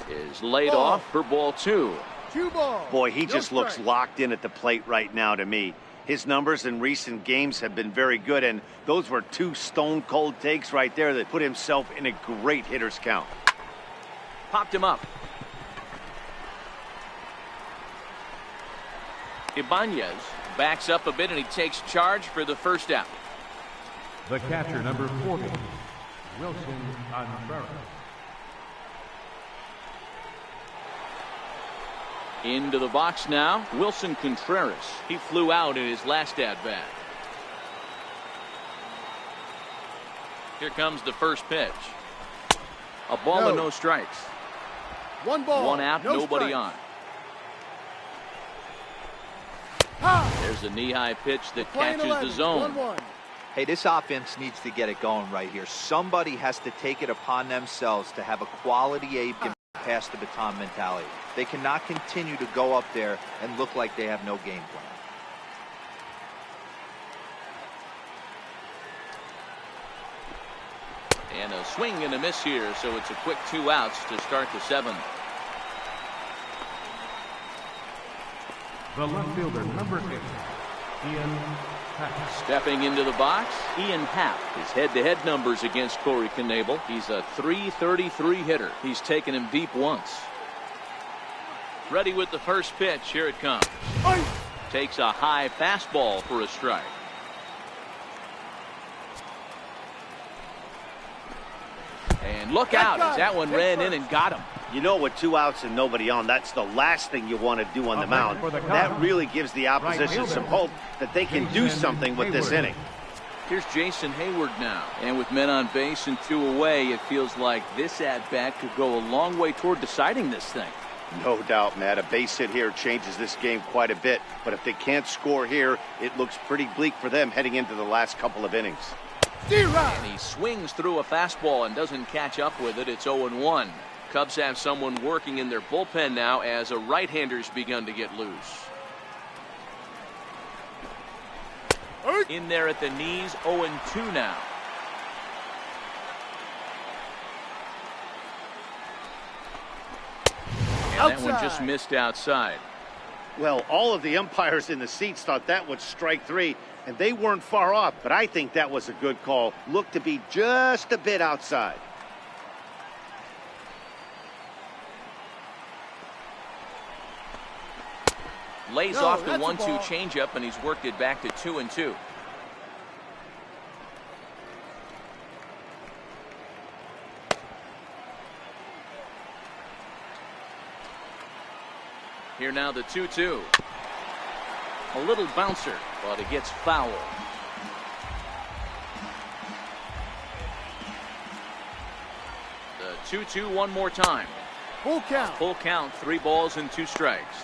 is laid Ball. off for ball 2. 2 balls. Boy, he No just looks strike. locked in at the plate right now to me. His numbers in recent games have been very good, and those were 2 stone-cold takes right there that put himself in a great hitter's count. Popped him up. Ibanez backs up a bit, and he takes charge for the first out. The catcher number 40, Wilson Contreras. Into the box now, Wilson Contreras. He flew out in his last at-bat. Here comes the first pitch. A ball and no strikes. 1 ball. One out, no nobody strikes. on. Ha! There's a knee-high pitch that Playing catches 11, the zone. 1-1. Hey, this offense needs to get it going right here. Somebody has to take it upon themselves to have a quality eighth and pass the baton mentality. They cannot continue to go up there and look like they have no game plan. And a swing and a miss here, so it's a quick 2 outs to start the 7th. The left fielder number 8, Ian Happ. Stepping into the box, Ian Happ. His head-to-head numbers against Corey Knebel. He's a .333 hitter. He's taken him deep once. Ready with the first pitch. Here it comes. Takes a high fastball for a strike. And look out as that one ran in and got him. You know, with 2 outs and nobody on, that's the last thing you want to do on the Up mound. next for the Cubs, That really gives the opposition right some fielder, hope that they can do Jason something with this Hayward. inning. Here's Jason Hayward now. And with men on base and 2 away, it feels like this at-bat could go a long way toward deciding this thing. No doubt, Matt. A base hit here changes this game quite a bit. But if they can't score here, it looks pretty bleak for them heading into the last couple of innings. And he swings through a fastball and doesn't catch up with it. It's 0-1. Cubs have someone working in their bullpen now as a right-hander's begun to get loose. In there at the knees, 0-2 now. And that one just missed outside. Well, all of the umpires in the seats thought that was strike three, and they weren't far off, but I think that was a good call. Looked to be just a bit outside. Lays off the 1-2 changeup, and he's worked it back to 2-2. Here now the 2-2. A little bouncer, but it gets foul. The 2-2 one more time. Full count. Full count, 3 balls and 2 strikes.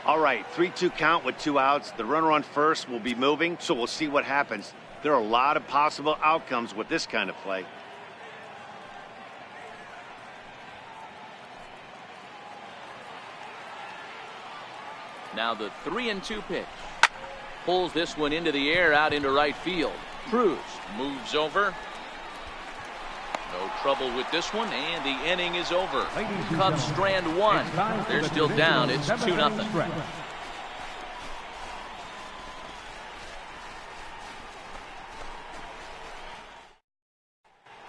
All right, 3-2 count with 2 outs. The runner on first will be moving, so we'll see what happens. There are a lot of possible outcomes with this kind of play. Now the 3-2 pitch. Pulls this one into the air out into right field. Cruz moves over. No trouble with this one, and the inning is over. Cubs strand 1. They're still down. It's 2-0.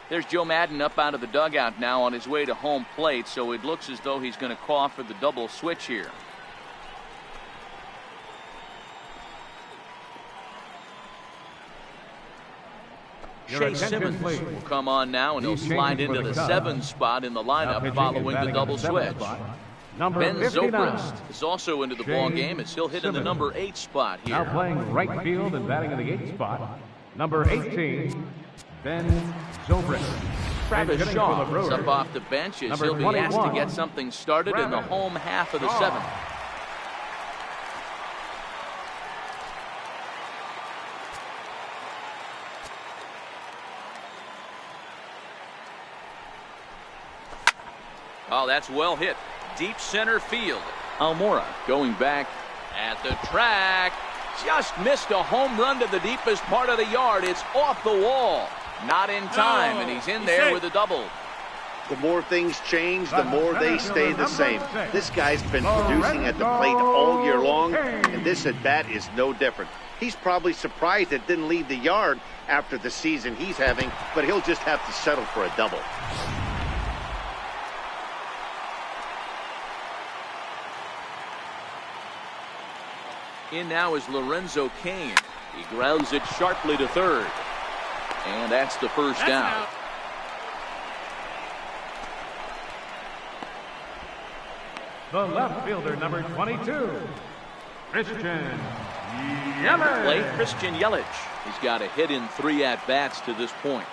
There's Joe Madden up out of the dugout now on his way to home plate, so it looks as though he's going to call for the double switch here. Shea Simmons will come on now, and he'll slide into the 7 spot in the lineup following the double switch. Ben Zobrist is also into the ball game as he'll hit in the number 8 spot here. Now playing right field and batting in the 8th spot, number 18, Ben Zobrist. Travis Shaw is up off the bench as he'll be asked to get something started in the home half of the 7th. Oh, that's well hit. Deep center field. Almora going back at the track. Just missed a home run to the deepest part of the yard. It's off the wall. Not in time, and he's in there with a double. The more things change, the more they stay the same. This guy's been producing at the plate all year long, and this at-bat is no different. He's probably surprised it didn't leave the yard after the season he's having, but he'll just have to settle for a double. In now is Lorenzo Cain. He grounds it sharply to third. And that's the first down. The left fielder, number 22, Christian Yelich. Play Christian Yelich. He's got a hit in 3 at-bats to this point.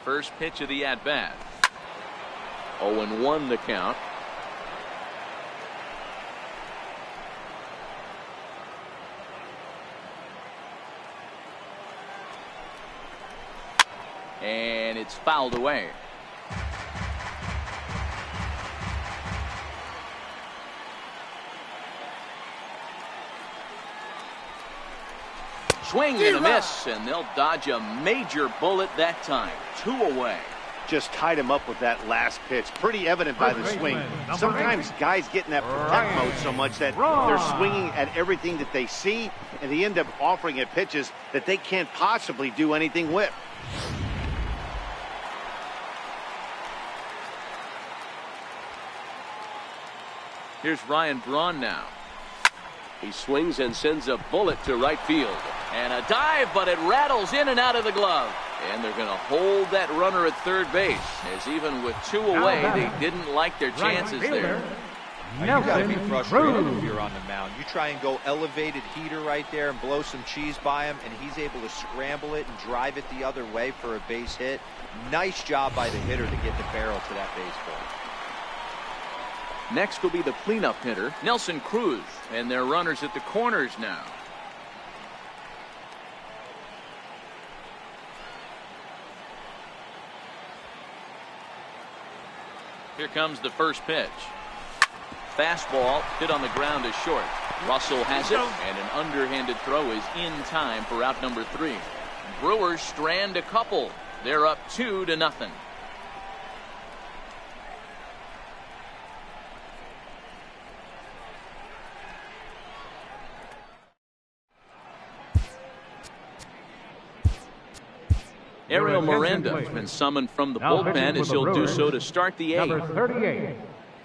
First pitch of the at-bat. 0-1 the count. And it's fouled away. Swing and a miss, and they'll dodge a major bullet that time. 2 away. Just tied him up with that last pitch. Pretty evident by the swing. Sometimes guys get in that protect mode so much that they're swinging at everything that they see, and they end up offering it pitches that they can't possibly do anything with. Here's Ryan Braun now. He swings and sends a bullet to right field. And a dive, but it rattles in and out of the glove. And they're going to hold that runner at third base, as even with 2 away, they didn't like their chances there. You got to be frustrated if you're on the mound. You try and go elevated heater right there and blow some cheese by him, and he's able to scramble it and drive it the other way for a base hit. Nice job by the hitter to get the barrel to that baseball. Next will be the cleanup hitter, Nelson Cruz, and their runners at the corners now. Here comes the first pitch. Fastball hit on the ground is short. Russell has it, and an underhanded throw is in time for out number 3. Brewers strand a couple. They're up 2-0. Ariel Miranda has been summoned from the bullpen as he'll do so to start the 8th. Number 38,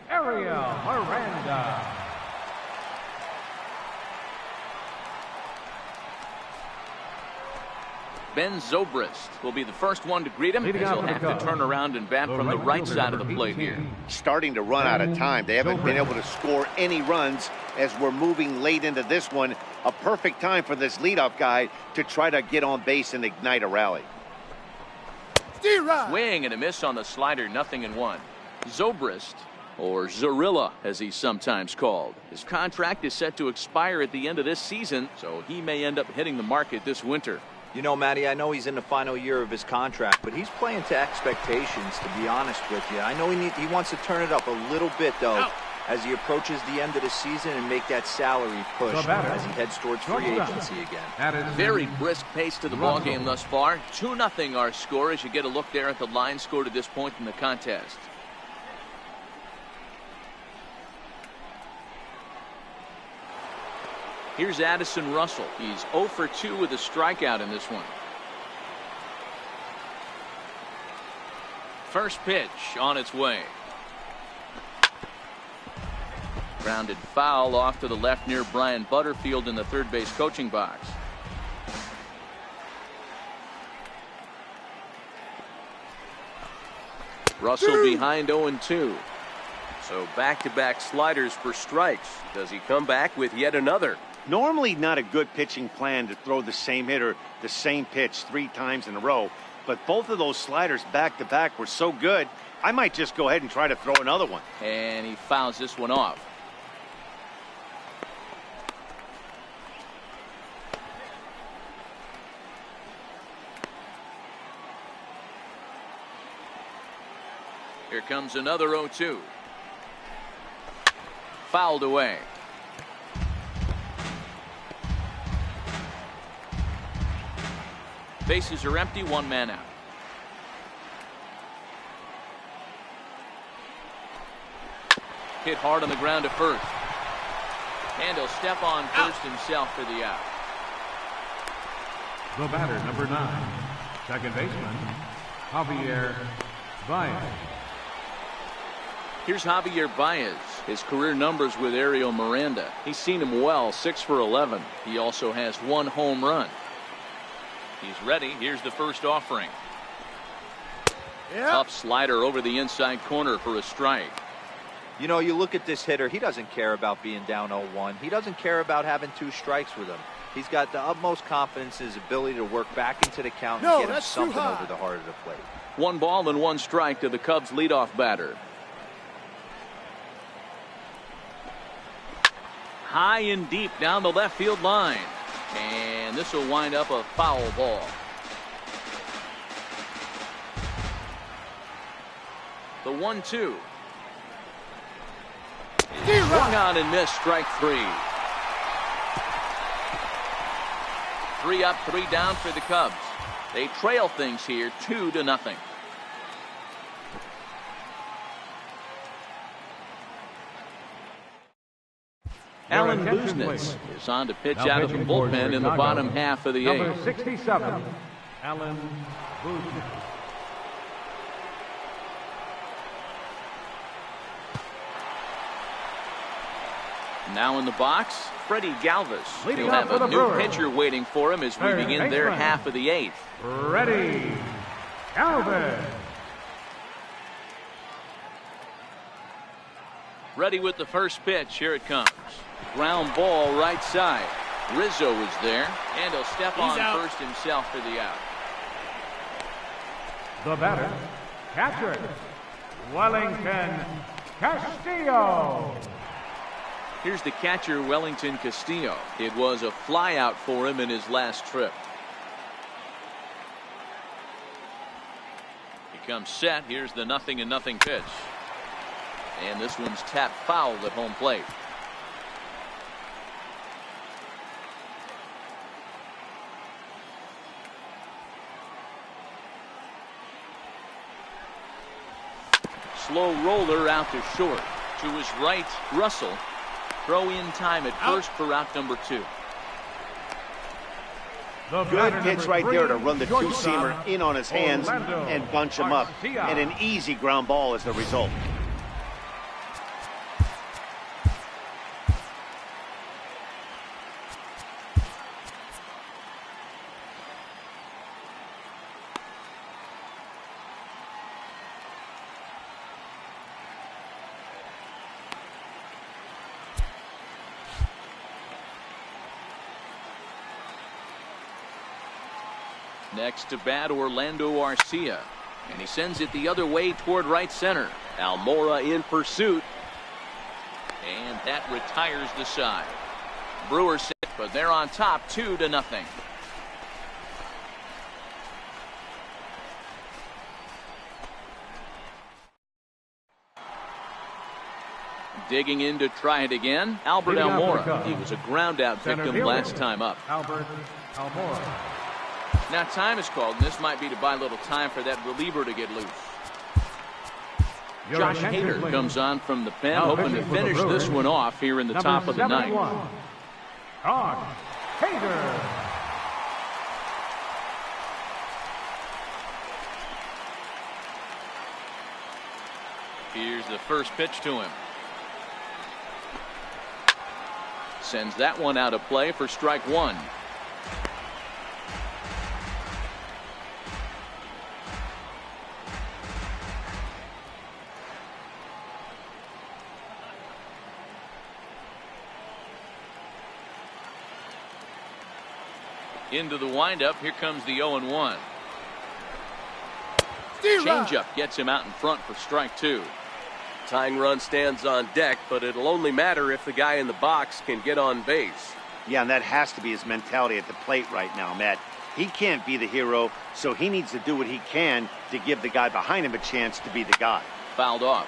Ariel Miranda. Ben Zobrist will be the first one to greet him as he'll have to turn around and bat from the right side of the plate here. Starting to run out of time. They haven't been able to score any runs as we're moving late into this one. A perfect time for this leadoff guy to try to get on base and ignite a rally. Swing and a miss on the slider, 0-1. Zobrist, or Zorilla as he's sometimes called. His contract is set to expire at the end of this season, so he may end up hitting the market this winter. You know, Matty, I know he's in the final year of his contract, but he's playing to expectations, to be honest with you. I know he wants to turn it up a little bit, though, as he approaches the end of the season and make that salary push as he heads towards free agency again. Very brisk pace to the ballgame thus far. 2-0 our score as you get a look there at the line score to this point in the contest. Here's Addison Russell. He's 0 for 2 with a strikeout in this one. First pitch on its way. Grounded foul off to the left near Brian Butterfield in the third base coaching box. Russell behind 0-2. So back-to-back sliders for strikes. Does he come back with yet another? Normally not a good pitching plan to throw the same hitter the same pitch 3 times in a row, but both of those sliders back-to-back were so good, I might just go ahead and try to throw another one. And he fouls this one off. Here comes another 0-2. Fouled away. Bases are empty, 1 man out. Hit hard on the ground to first. And he'll step on first himself for the out. The batter, number 9, second baseman, Javier Baez. Here's Javier Baez. His career numbers with Ariel Miranda. He's seen him well, 6 for 11. He also has 1 home run. He's ready. Here's the first offering. Tough slider over the inside corner for a strike. You know, you look at this hitter, he doesn't care about being down 0-1. He doesn't care about having 2 strikes with him. He's got the utmost confidence in his ability to work back into the count and get him something over the heart of the plate. 1 ball and 1 strike to the Cubs leadoff batter. High and deep down the left field line. And this will wind up a foul ball. The 1-2. Swung on and missed, strike 3. 3 up, 3 down for the Cubs. They trail things here 2-0. Alan Buznitz is on to pitch out of the bullpen in the bottom half of the 8th. Number 67, Alan Buznitz. Now in the box, Freddie Galvis. Leading He'll have off for a the new Brewers. pitcher waiting for him as we Third begin their baseman. half of the 8th. Ready, Galvis. Ready with the first pitch. Here it comes. Ground ball right side. Rizzo is there, and he'll step on first himself for the out. The batter, catcher, Wellington Castillo. Here's the catcher, Wellington Castillo. It was a fly out for him in his last trip. He comes set. Here's the 0-0 pitch. And this one's tapped foul at home plate. Slow roller out to short. To his right, Russell. Throw in time at first for out number 2. Good pitch right there to run the two-seamer in on his hands and bunch him up. And an easy ground ball is the result. Next to bat, Orlando Arcia. And he sends it the other way toward right center. Almora in pursuit. And that retires the side. Brewers sit, but they're on top 2-0. Digging in to try it again, Albert Almora. He was a ground out victim last time up. Albert Almora. Now time is called, and this might be to buy a little time for that reliever to get loose. Josh Hader comes on from the pen, hoping to finish this one off here in the top of the ninth. Josh Hader. Here's the first pitch to him. Sends that one out of play for strike 1. Into the windup. Here comes the 0-1. Changeup gets him out in front for strike 2. Tying run stands on deck, but it'll only matter if the guy in the box can get on base. Yeah, and that has to be his mentality at the plate right now, Matt. He can't be the hero, so he needs to do what he can to give the guy behind him a chance to be the guy. Fouled off.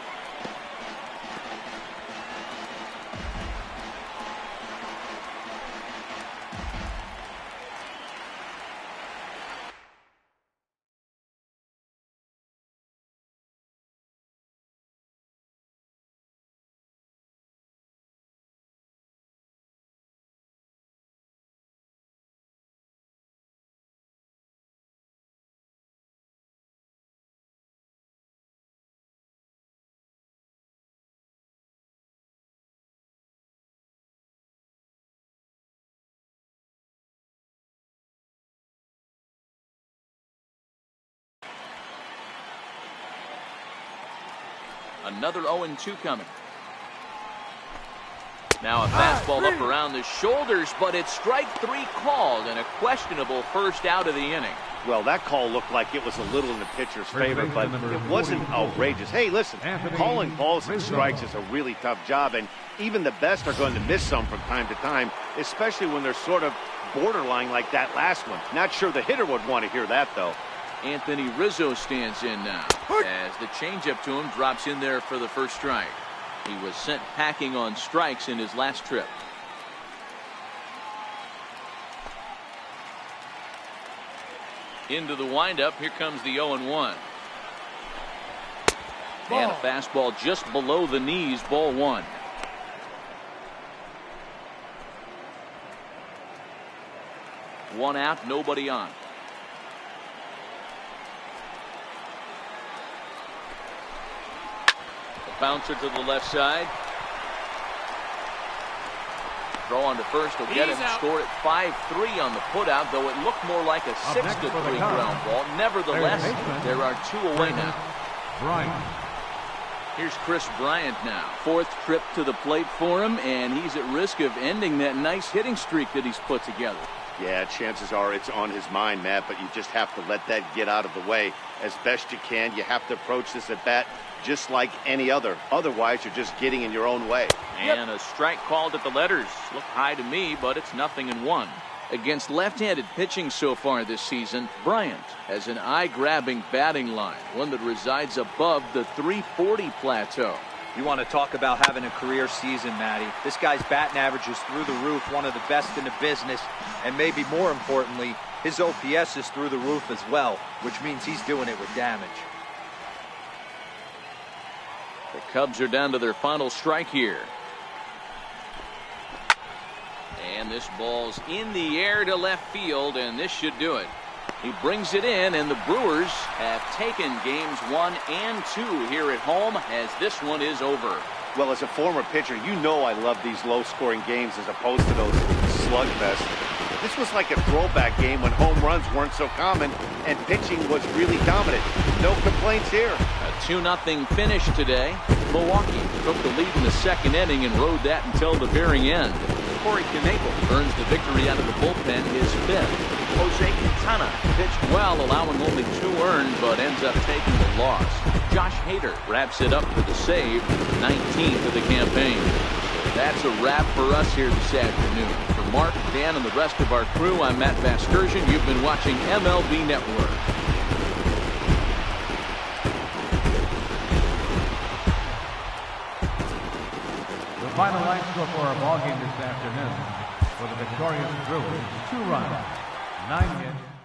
Another 0-2 coming. Now a fastball up around the shoulders, but it's strike 3 called and a questionable first out of the inning. Well, that call looked like it was a little in the pitcher's favor, but it wasn't outrageous. Hey, listen, calling balls and strikes is a really tough job, and even the best are going to miss some from time to time, especially when they're sort of borderline like that last one. Not sure the hitter would want to hear that, though. Anthony Rizzo stands in now as the changeup to him drops in there for the first strike. He was sent packing on strikes in his last trip. Into the windup. Here comes the 0-1. And a fastball just below the knees, ball 1. One out, nobody on. Bouncer to the left side. Throw on to first will get him. Score at 5-3 on the putout, though it looked more like a 6-3 ground ball. Nevertheless, there are 2 away now. Bryant. Here's Chris Bryant now. 4th trip to the plate for him, and he's at risk of ending that nice hitting streak that he's put together. Yeah, chances are it's on his mind, Matt, but you just have to let that get out of the way as best you can. You have to approach this at bat just like any other. Otherwise, you're just getting in your own way. And a strike called at the letters. Look high to me, but it's 0-1. Against left-handed pitching so far this season, Bryant has an eye-grabbing batting line, one that resides above the 340 plateau. You want to talk about having a career season, Matty. This guy's batting average is through the roof, one of the best in the business, and maybe more importantly, his OPS is through the roof as well, which means he's doing it with damage. The Cubs are down to their final strike here. And this ball's in the air to left field, and this should do it. He brings it in, and the Brewers have taken games 1 and 2 here at home, as this one is over. Well, as a former pitcher, you know I love these low-scoring games as opposed to those slugfests. This was like a throwback game when home runs weren't so common and pitching was really dominant. No complaints here. A 2-0 finish today. Milwaukee took the lead in the second inning and rode that until the very end. Corey Knebel earns the victory out of the bullpen, his 5th. Jose Quintana pitched well, allowing only 2 earned, but ends up taking the loss. Josh Hader wraps it up for the save, 19th of the campaign. That's a wrap for us here this afternoon. For Mark, Dan, and the rest of our crew, I'm Matt Vasgersian. You've been watching MLB Network. The final line score for our ball game this afternoon for the victorious Brewers, 2 runs, 9 hits.